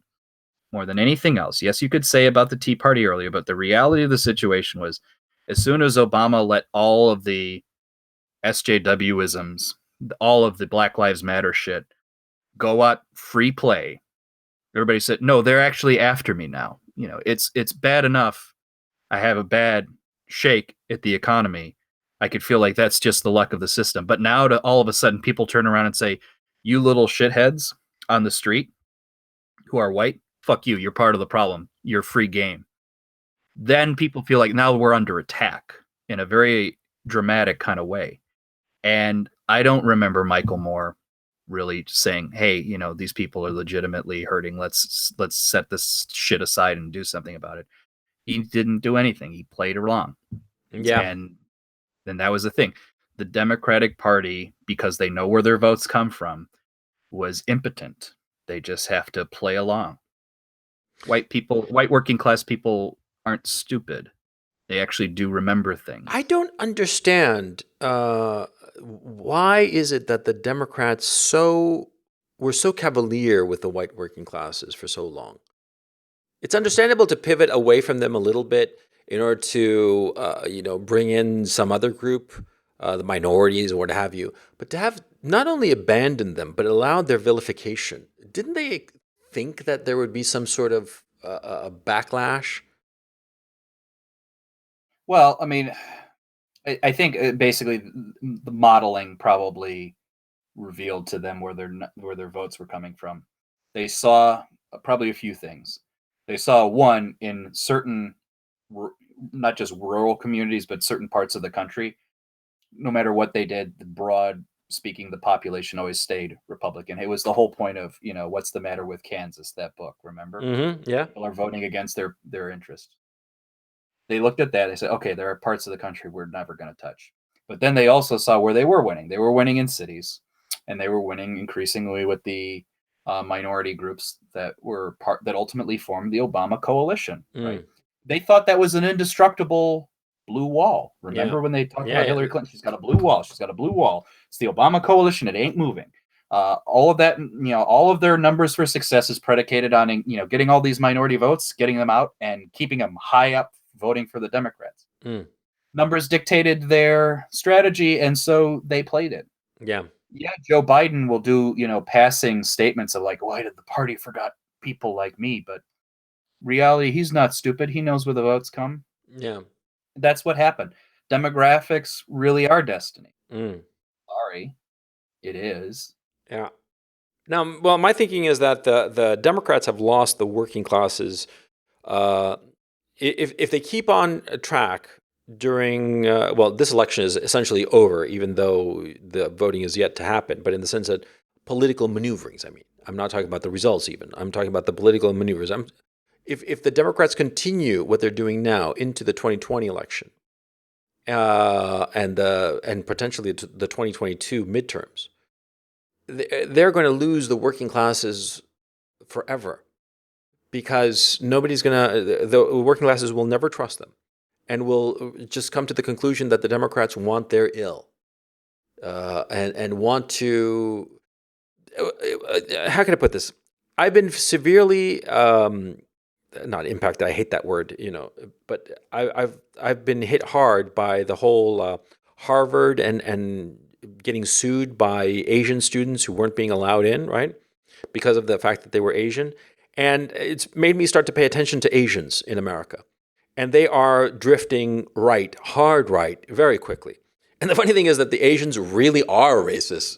S2: more than anything else. Yes, you could say about the Tea Party earlier, but the reality of the situation was, as soon as Obama let all of the SJW-isms, all of the Black Lives Matter shit go out free play, Everybody said, no, they're actually after me now. It's bad enough I have a bad shake at the economy. I could feel like that's just the luck of the system. But now to all of a sudden people turn around and say, you little shitheads on the street who are white, fuck you, you're part of the problem. You're free game. Then people feel like now we're under attack in a very dramatic kind of way. And I don't remember Michael Moore really saying, "Hey, these people are legitimately hurting. Let's set this shit aside and do something about it." He didn't do anything. He played along.
S1: Yeah.
S2: And then that was the thing. The Democratic Party, because they know where their votes come from, was impotent. They just have to play along. White working class people aren't stupid. They actually do remember things.
S1: I don't understand why is it that the Democrats were so cavalier with the white working classes for so long. It's understandable to pivot away from them a little bit in order to bring in some other group, the minorities or what have you, but to have not only abandoned them but allowed their vilification. Didn't they think that there would be some sort of a backlash?
S2: Well, I mean, I think basically the modeling probably revealed to them where their votes were coming from. They saw probably a few things. They saw one in certain, not just rural communities, but certain parts of the country. No matter what they did, the broad speaking, the population always stayed Republican. It was the whole point of what's the matter with Kansas? That book, remember?
S1: Yeah.
S2: People are voting against their interest. They looked at that. They said, okay, there are parts of the country we're never going to touch. But then they also saw where they were winning. They were winning in cities, and they were winning increasingly with the minority groups that ultimately formed the Obama coalition. Right? They thought that was an indestructible blue wall. Remember when they talked about Hillary Clinton? She's got a blue wall. She's got a blue wall. It's the Obama coalition. It ain't moving. All of that, all of their numbers for success is predicated on, getting all these minority votes, getting them out, and keeping them high up voting for the Democrats. Numbers dictated their strategy, and so they played it.
S1: Yeah.
S2: Joe Biden will do, passing statements of like, why did the party forgot people like me? But reality, he's not stupid. He knows where the votes come.
S1: Yeah.
S2: That's what happened. Demographics really are destiny. Sorry, it is.
S1: Yeah. Now, well, my thinking is that the Democrats have lost the working classes. If they keep on track during, this election is essentially over, even though the voting is yet to happen, but in the sense that political maneuverings, I mean, I'm not talking about the results even. I'm talking about the political maneuvers. If the Democrats continue what they're doing now into the 2020 election, and potentially the 2022 midterms, they're going to lose the working classes forever, because the working classes will never trust them, and will just come to the conclusion that the Democrats want their ill, and want to. How can I put this? I've been severely not impacted. I hate that word, but I've been hit hard by the whole Harvard and getting sued by Asian students who weren't being allowed in, right, because of the fact that they were Asian. And it's made me start to pay attention to Asians in America. And they are drifting right, hard right, very quickly. And the funny thing is that the Asians really are racist.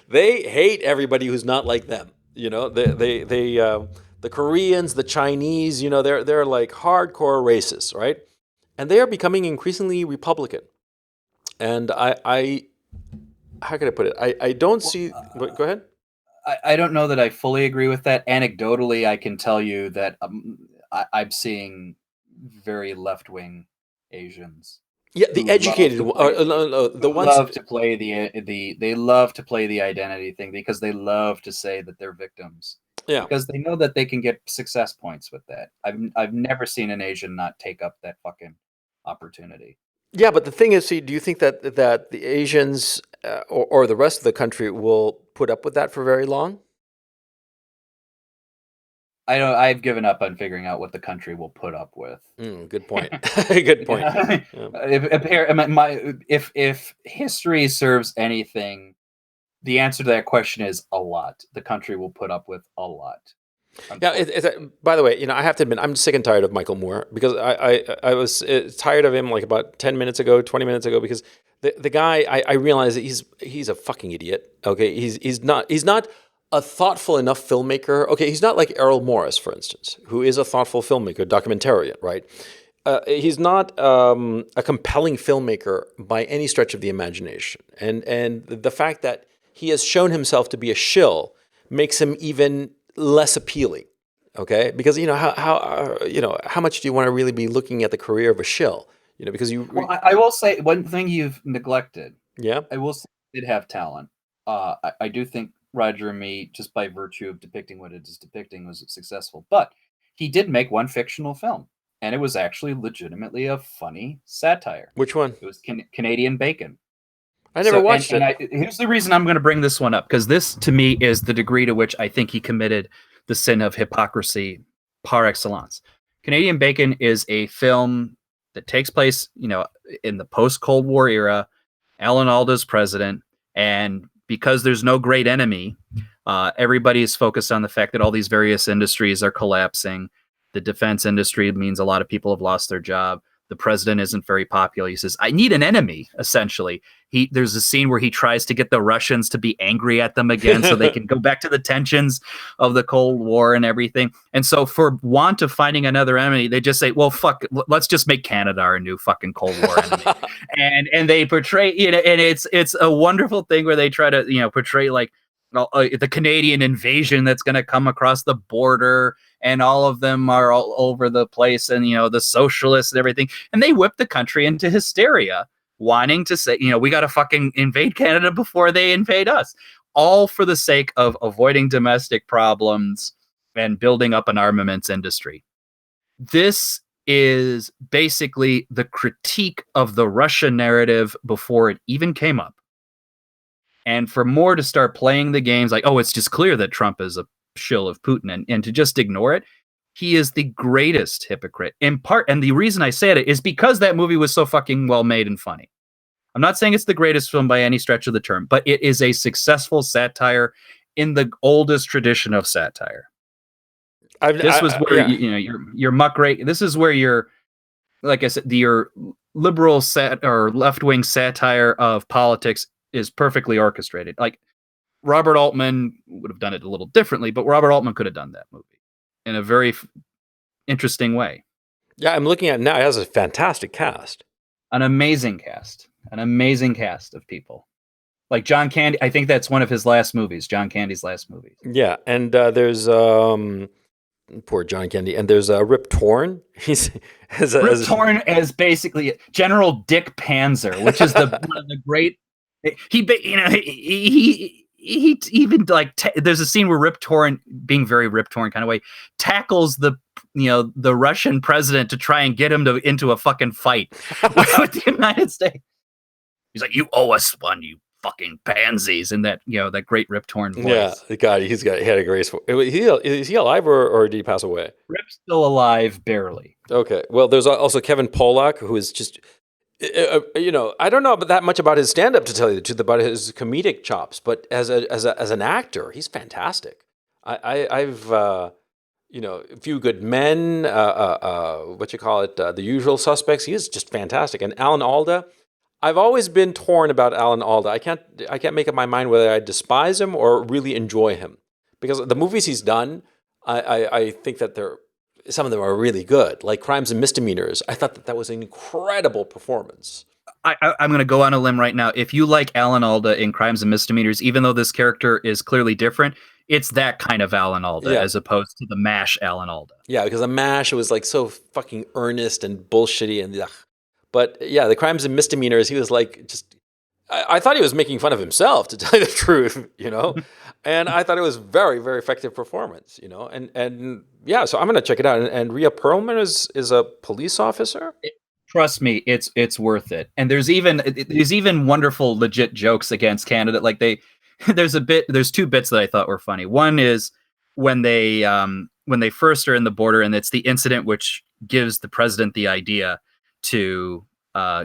S1: they hate everybody who's not like them. The Koreans, the Chinese, they're like hardcore racists, right? And they are becoming increasingly Republican. And I how can I put it? I don't see. Go ahead.
S2: I don't know that I fully agree with that. Anecdotally, I can tell you that I'm seeing very left-wing Asians.
S1: Yeah, the educated, the ones
S2: love to play they love to play the identity thing, because they love to say that they're victims.
S1: Yeah,
S2: because they know that they can get success points with that. I've never seen an Asian not take up that fucking opportunity.
S1: Yeah, but the thing is, see, do you think that the Asians or the rest of the country will put up with that for very long?
S2: I don't. I've given up on figuring out what the country will put up with.
S1: Good point. Good point.
S2: Yeah. If history serves anything, the answer to that question is a lot. The country will put up with a lot.
S1: Yeah. By the way, I have to admit, I'm sick and tired of Michael Moore because I was tired of him like about 10 minutes ago, 20 minutes ago, because the guy, I realize that he's a fucking idiot. Okay. He's not a thoughtful enough filmmaker. Okay. He's not like Errol Morris, for instance, who is a thoughtful filmmaker, documentarian, right? He's not a compelling filmmaker by any stretch of the imagination. And the fact that he has shown himself to be a shill makes him even less appealing. Okay, because how much do you want to really be looking at the career of a shill? Because
S2: Well, I will say one thing you've neglected.
S1: yeah.
S2: I will say he did have talent. I do think Roger and Me, just by virtue of depicting what it is depicting, was successful. But he did make one fictional film, and it was actually legitimately a funny satire.
S1: Which one?
S2: It was Canadian Bacon.
S1: I never watched it.
S2: Here's the reason I'm going to bring this one up, because this, to me, is the degree to which I think he committed the sin of hypocrisy par excellence. Canadian Bacon is a film that takes place, in the post-Cold War era. Alan Alda's president, and because there's no great enemy, everybody is focused on the fact that all these various industries are collapsing. The defense industry means a lot of people have lost their job. The president isn't very popular. He says, I need an enemy, essentially. There's a scene where he tries to get the Russians to be angry at them again so they can go back to the tensions of the Cold War and everything. And so for want of finding another enemy, they just say, well, fuck, let's just make Canada our new fucking Cold War enemy. and they portray, and it's a wonderful thing where they try to, portray like the Canadian invasion that's going to come across the border, and all of them are all over the place, and the socialists and everything, and they whip the country into hysteria, wanting to say, we got to fucking invade Canada before they invade us, all for the sake of avoiding domestic problems and building up an armaments industry. This is basically the critique of the Russia narrative before it even came up. And for Moore to start playing the games like, oh, it's just clear that Trump is a shill of Putin, and to just ignore it, he is the greatest hypocrite. In part, and the reason I say it is because that movie was so fucking well made and funny. I'm not saying it's the greatest film by any stretch of the term, but it is a successful satire in the oldest tradition of satire. This was where your muckraking. This is where your, like I said, your liberal or left-wing satire of politics is perfectly orchestrated. Like Robert Altman would have done it a little differently, but Robert Altman could have done that movie in a very interesting way.
S1: Yeah, I'm looking at it now. It has a fantastic cast.
S2: An amazing cast of people. Like John Candy, I think that's one of his last movies, John Candy's last movie.
S1: Yeah, and there's poor John Candy, and there's Rip Torn. Rip
S2: Torn as basically General Dick Panzer, which is one of the great. He even like there's a scene where Rip Torn, being very Rip Torn kind of way, tackles the Russian president to try and get him into a fucking fight with the United States. He's like, "You owe us one, you fucking pansies," in that that great Rip Torn voice.
S1: Yeah, the guy he had a graceful. Is he alive or did he pass away?
S2: Rip's still alive, barely.
S1: Okay, well, there's also Kevin Pollak, who is just. I don't know that much about his stand-up, to tell you the truth, about his comedic chops. But as an actor, he's fantastic. I've A Few Good Men, The Usual Suspects. He is just fantastic. And Alan Alda, I've always been torn about Alan Alda. I can't make up my mind whether I despise him or really enjoy him, because the movies he's done, I think that some of them are really good, like Crimes and Misdemeanors. I thought that was an incredible performance.
S2: I'm going to go on a limb right now. If you like Alan Alda in Crimes and Misdemeanors, even though this character is clearly different, it's that kind of Alan Alda as opposed to the MASH Alan Alda.
S1: Yeah, because the MASH was like so fucking earnest and bullshitty and ugh. But yeah, the Crimes and Misdemeanors, he was like just. I thought he was making fun of himself, to tell you the truth, and I thought it was very, very effective performance, and yeah, so I'm going to check it out. And Rhea Perlman is a police officer.
S2: Trust me, it's worth it. And there's even wonderful, legit jokes against Canada. Like there's two bits that I thought were funny. One is when they first are in the border, and it's the incident which gives the president the idea to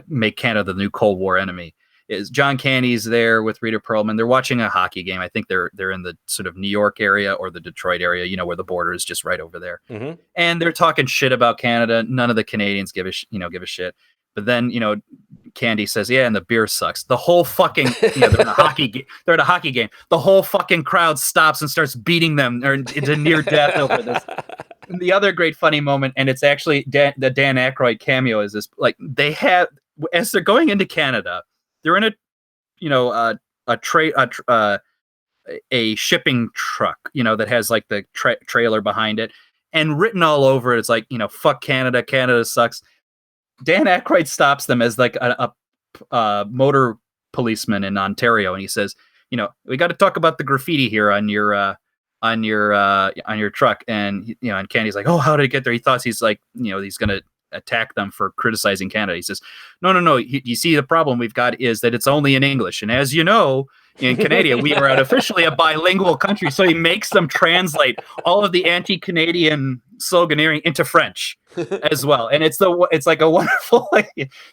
S2: make Canada the new Cold War enemy. is John Candy's there with Rita Perlman. They're watching a hockey game. I think they're in the sort of New York area or the Detroit area, you know, where the border is just right over there.
S1: Mm-hmm.
S2: And they're talking shit about Canada. None of the Canadians give a shit. But then, you know, Candy says, "Yeah, and the beer sucks." The whole fucking, you know, they're in a hockey game. The whole fucking crowd stops and starts beating them into near death over this. And the other great funny moment, and it's actually the Dan Aykroyd cameo, is this, like, they have, as they're going into Canada, they're in a, you know, a shipping truck, you know, that has like the trailer behind it, and written all over it, it's like, you know, "Fuck Canada, Canada sucks." Dan Aykroyd stops them as like a motor policeman in Ontario, and he says, "You know, we got to talk about the graffiti here on your truck." And you know, and Candy's like, "Oh, how did it get there?" He thought he's like, you know, he's gonna attack them for criticizing Canada. He says, "No. You see, the problem we've got is that it's only in English, and as you know, in Canada, we are officially a bilingual country." So he makes them translate all of the anti-Canadian sloganeering into French as well, and it's like a wonderful.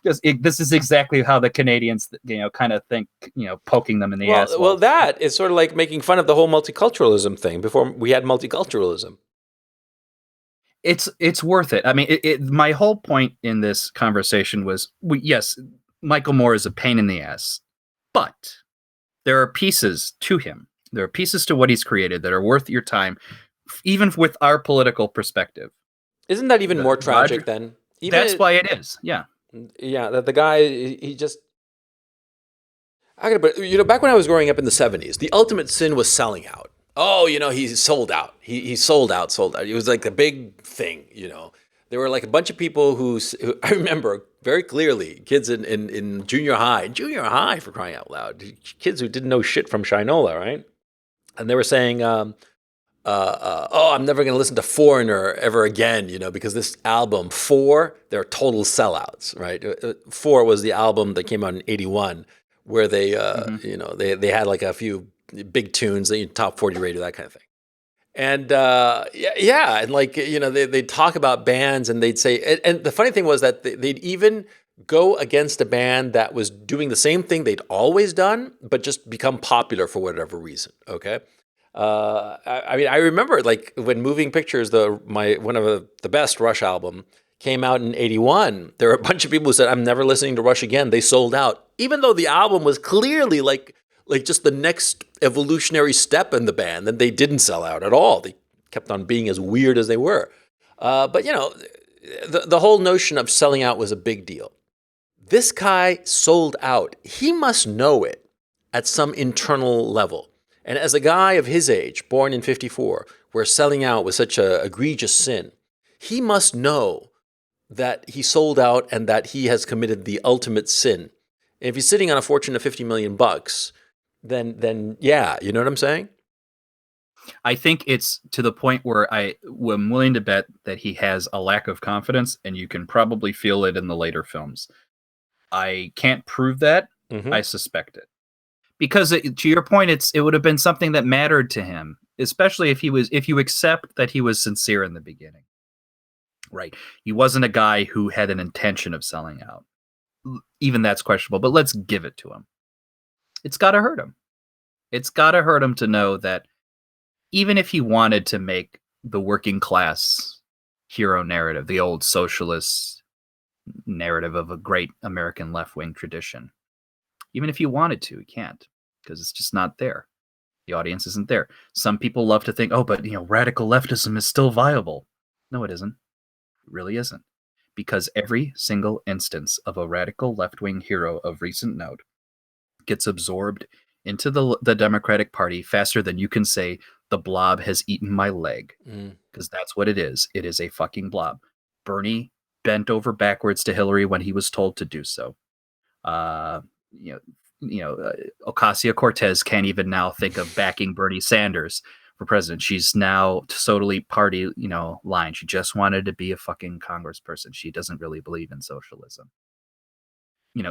S2: This is exactly how the Canadians, you know, kind of think, you know, poking them in the ass.
S1: Well, that is sort of like making fun of the whole multiculturalism thing before we had multiculturalism.
S2: It's worth it. I mean, my whole point in this conversation was, yes, Michael Moore is a pain in the ass, but there are pieces to him. There are pieces to what he's created that are worth your time, even with our political perspective.
S1: Isn't that even more tragic then?
S2: That's why it is. Yeah.
S1: Yeah, that the guy, he just... But, you know, back when I was growing up in the 70s, the ultimate sin was selling out. Oh, you know, he sold out. He sold out. It was like the big thing, you know. There were like a bunch of people who I remember very clearly, kids in junior high, for crying out loud, kids who didn't know shit from Shinola, right? And they were saying, "Oh, I'm never going to listen to Foreigner ever again, you know, because this album, Four, they're total sellouts," right? Four was the album that came out in '81, where they, you know, they had like a few big tunes, top 40 radio, that kind of thing. And and like, you know, they'd talk about bands, and they'd say, and the funny thing was that they'd even go against a band that was doing the same thing they'd always done, but just become popular for whatever reason. Okay. I mean, I remember like when Moving Pictures, one of the best Rush album, came out in '81. There were a bunch of people who said, "I'm never listening to Rush again." They sold out, even though the album was clearly like just the next evolutionary step in the band. And they didn't sell out at all. They kept on being as weird as they were. But you know, the whole notion of selling out was a big deal. This guy sold out. He must know it at some internal level. And as a guy of his age, born in '54, where selling out was such an egregious sin, he must know that he sold out and that he has committed the ultimate sin. If he's sitting on a fortune of $50 million, then yeah, you know what I'm saying?
S2: I think it's to the point where I'm willing to bet that he has a lack of confidence, and you can probably feel it in the later films. I can't prove that.
S1: Mm-hmm.
S2: I suspect it. Because to your point, it would have been something that mattered to him, especially if you accept that he was sincere in the beginning. Right. He wasn't a guy who had an intention of selling out. Even that's questionable, but let's give it to him. It's got to hurt him. It's got to hurt him to know that even if he wanted to make the working class hero narrative, the old socialist narrative of a great American left-wing tradition, even if he wanted to, he can't, because it's just not there. The audience isn't there. Some people love to think, oh, but you know, radical leftism is still viable. No, it isn't. It really isn't. Because every single instance of a radical left-wing hero of recent note gets absorbed into the Democratic Party faster than you can say, "The blob has eaten my leg." Because that's what it is. It is a fucking blob. Bernie bent over backwards to Hillary when he was told to do so. Ocasio-Cortez can't even now think of backing Bernie Sanders for president. She's now totally party, line. She just wanted to be a fucking congressperson. She doesn't really believe in socialism.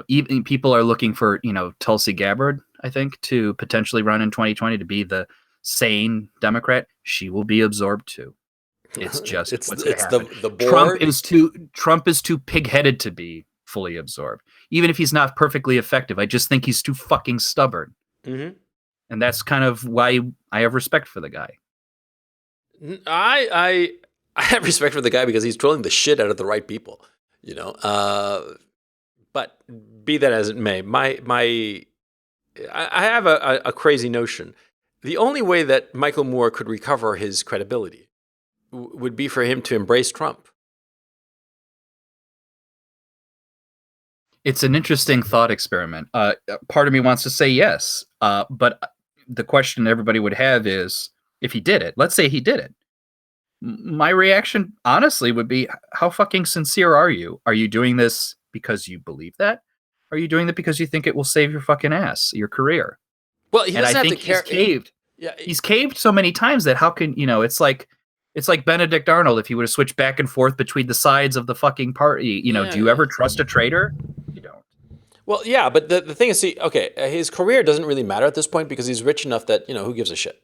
S2: Even people are looking for, Tulsi Gabbard, I think, to potentially run in 2020 to be the sane Democrat. She will be absorbed too. It's just
S1: it's
S2: what's
S1: the
S2: happen.
S1: board.
S2: Trump is too pig-headed to be fully absorb. Even if he's not perfectly effective, I just think he's too fucking stubborn.
S1: Mm-hmm.
S2: And that's kind of why I have respect for the guy.
S1: I have respect for the guy because he's trolling the shit out of the right people, you know. But be that as it may, I have a crazy notion. The only way that Michael Moore could recover his credibility would be for him to embrace Trump.
S2: It's an interesting thought experiment. Part of me wants to say yes, but the question everybody would have is, if he did it, let's say he did it, my reaction honestly would be, how fucking sincere are you? Are you doing this because you believe that? Are you doing it because you think it will save your fucking ass, your career?
S1: Well, he
S2: And I
S1: doesn't have to
S2: think he's
S1: care.
S2: caved.
S1: Yeah,
S2: He's caved so many times that how can, it's like Benedict Arnold if he would have switched back and forth between the sides of the fucking party. Do you ever trust a traitor? You don't.
S1: well, yeah, but the thing is, see, okay, his career doesn't really matter at this point because he's rich enough that, who gives a shit?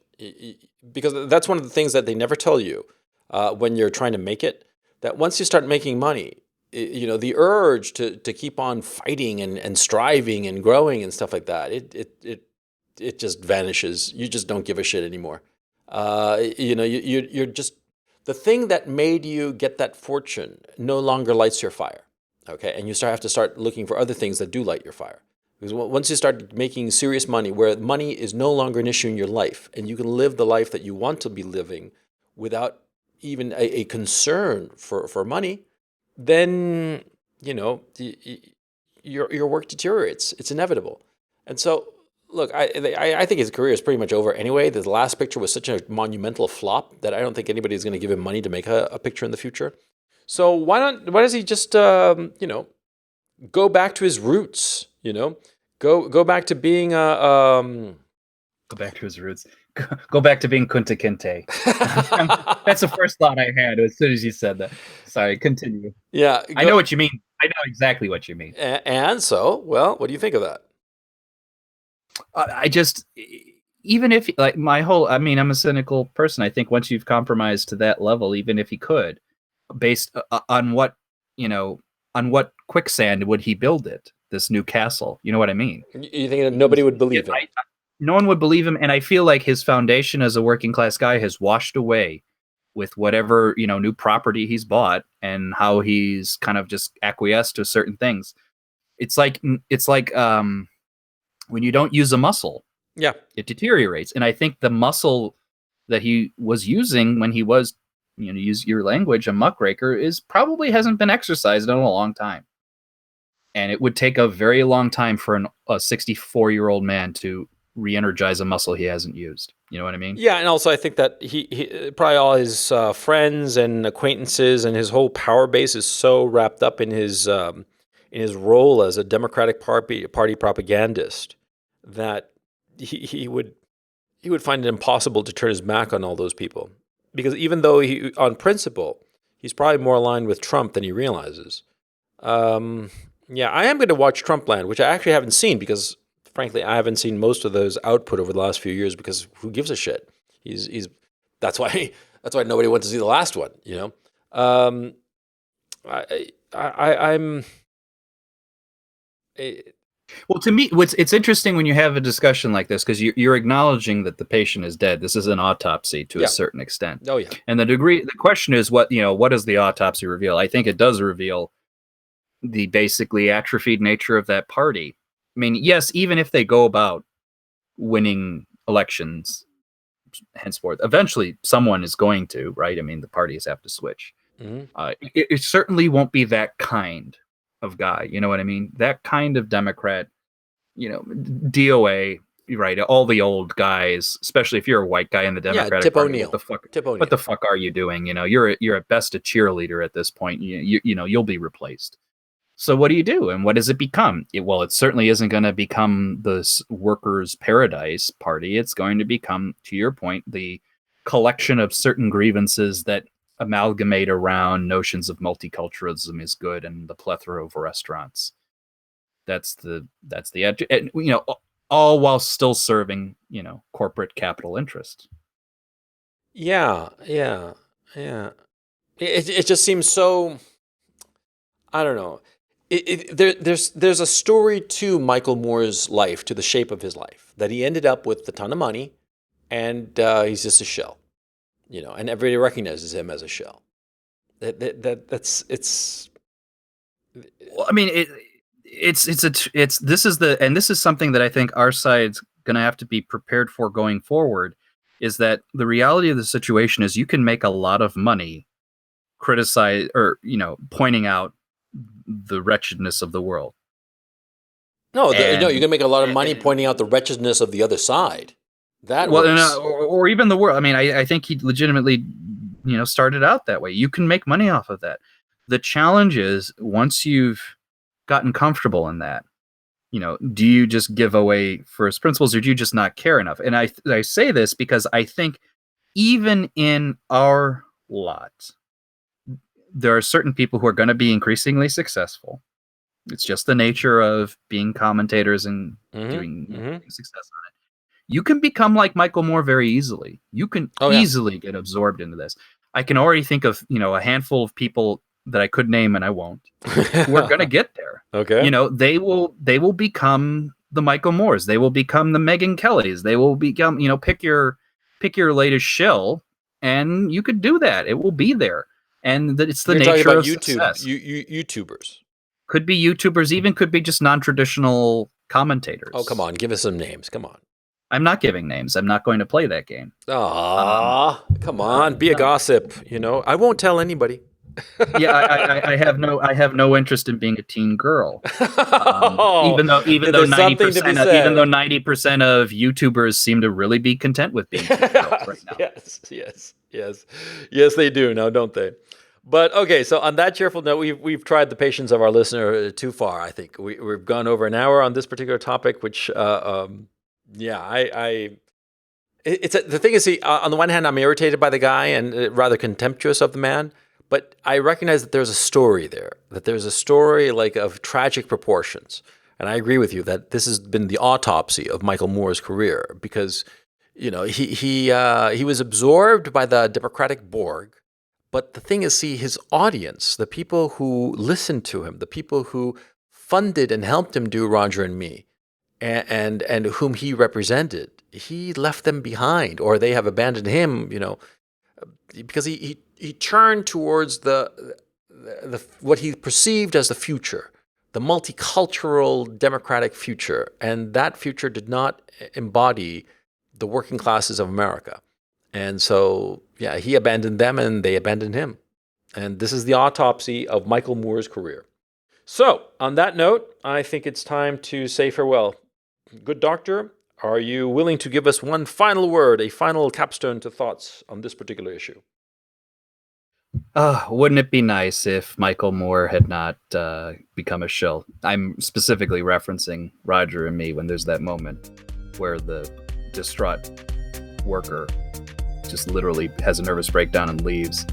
S1: Because that's one of the things that they never tell you when you're trying to make it, that once you start making money, the urge to keep on fighting and striving and growing and stuff like that, it just vanishes. You just don't give a shit anymore. You're just, the thing that made you get that fortune no longer lights your fire. Okay, and you have to start looking for other things that do light your fire. Because once you start making serious money, where money is no longer an issue in your life, and you can live the life that you want to be living without even a concern for money, then your work deteriorates. It's inevitable. And so, look, I think his career is pretty much over anyway. The last picture was such a monumental flop that I don't think anybody's going to give him money to make a picture in the future. So why does he just go back to his roots? Go back to being
S2: Go back to his roots. Go back to being Kunta Kinte. That's the first thought I had as soon as you said that. Sorry, continue.
S1: Yeah,
S2: I know what you mean. I know exactly what you mean.
S1: And so, well, what do you think of that?
S2: I just, even if, like, I'm a cynical person. I think once you've compromised to that level, even if he could, based on what, on what quicksand would he build it? This new castle. You know what I mean?
S1: You think that nobody would believe him?
S2: No one would believe him, and I feel like his foundation as a working class guy has washed away with whatever new property he's bought and how he's kind of just acquiesced to certain things. It's like when you don't use a muscle,
S1: yeah,
S2: it deteriorates. And I think the muscle that he was using when he was, use your language, a muckraker, is probably hasn't been exercised in a long time. And it would take a very long time for a 64-year-old man to re-energize a muscle he hasn't used. You know what I mean?
S1: Yeah, and also I think that he probably all his friends and acquaintances and his whole power base is so wrapped up in his role as a Democratic Party propagandist that he would find it impossible to turn his back on all those people, because even though on principle he's probably more aligned with Trump than he realizes. Yeah, I am going to watch Trumpland, which I actually haven't seen because, frankly, I haven't seen most of those output over the last few years because who gives a shit? He's that's why nobody went to see the last one. I'm.
S2: Well, to me, it's interesting when you have a discussion like this because you're acknowledging that the patient is dead. This is an autopsy to a certain extent.
S1: Oh yeah.
S2: And the question is what does the autopsy reveal? I think it does reveal the basically atrophied nature of that party. I mean, yes, even if they go about winning elections henceforth, eventually someone is going to, right? I mean, the parties have to switch.
S1: Mm-hmm.
S2: It certainly won't be that kind of guy. You know what I mean? That kind of Democrat, DOA, right? All the old guys, especially if you're a white guy in the Democratic Party.
S1: O'Neill.
S2: What the fuck are you doing? You're at best a cheerleader at this point. You'll be replaced. So what do you do? And what does it become? It certainly isn't going to become the workers' paradise party. It's going to become, to your point, the collection of certain grievances that amalgamate around notions of multiculturalism is good and the plethora of restaurants. That's the edge, and, all while still serving, corporate capital interest.
S1: Yeah. It just seems so. I don't know. there's a story to Michael Moore's life, to the shape of his life, that he ended up with a ton of money, and he's just a shell, and everybody recognizes him as a shell. It's.
S2: Well, I mean, this is something that I think our side's going to have to be prepared for going forward. Is that the reality of the situation? Is you can make a lot of money criticize or pointing out the wretchedness of the world.
S1: No, you can make a lot of money pointing out the wretchedness of the other side. That works.
S2: Or even the world. I mean, I think he legitimately, started out that way. You can make money off of that. The challenge is once you've gotten comfortable in that, do you just give away first principles, or do you just not care enough? And I say this because I think even in our lot, there are certain people who are going to be increasingly successful. It's just the nature of being commentators and doing success on it. You can become like Michael Moore very easily. You can easily get absorbed into this. I can already think of, a handful of people that I could name and I won't. We're going to get there.
S1: Okay.
S2: They will become the Michael Moores. They will become the Megyn Kellys. They will become, pick your latest shill, and you could do that. It will be there. And it's the nature of success.
S1: YouTubers.
S2: Could be YouTubers, even could be just non-traditional commentators.
S1: Oh, come on. Give us some names. Come on.
S2: I'm not giving names. I'm not going to play that game.
S1: Come on. Be a gossip. I won't tell anybody.
S2: I have no interest in being a teen girl. Even though 90% of YouTubers seem to really be content with being teen girls right now.
S1: Yes, they do now, don't they? But okay, so on that cheerful note, we've tried the patience of our listener too far. I think we've gone over an hour on this particular topic, which the thing is, on the one hand, I'm irritated by the guy and rather contemptuous of the man. But I recognize that there's a story there, that there's a story of tragic proportions. And I agree with you that this has been the autopsy of Michael Moore's career because, he was absorbed by the Democratic Borg. But the thing is, his audience, the people who listened to him, the people who funded and helped him do Roger and Me, and whom he represented, he left them behind, or they have abandoned him, because he turned towards the what he perceived as the future, the multicultural democratic future, and that future did not embody the working classes of America. And so, he abandoned them and they abandoned him. And this is the autopsy of Michael Moore's career. So, on that note, I think it's time to say farewell. Good doctor, are you willing to give us one final word, a final capstone to thoughts on this particular issue?
S2: Wouldn't it be nice if Michael Moore had not become a shill? I'm specifically referencing Roger and Me when there's that moment where the distraught worker just literally has a nervous breakdown and leaves.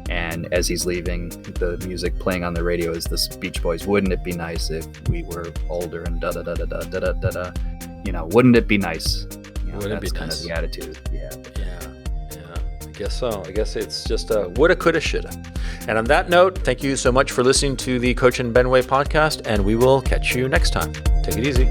S2: And as he's leaving, the music playing on the radio is the Beach Boys. Wouldn't it be nice if we were older and da da da da da da da da? Wouldn't it be nice? That's kind of the attitude. Yeah.
S1: I guess so. I guess it's just a woulda, coulda, shoulda. And on that note, thank you so much for listening to the Coach and Benway podcast, and we will catch you next time. Take it easy.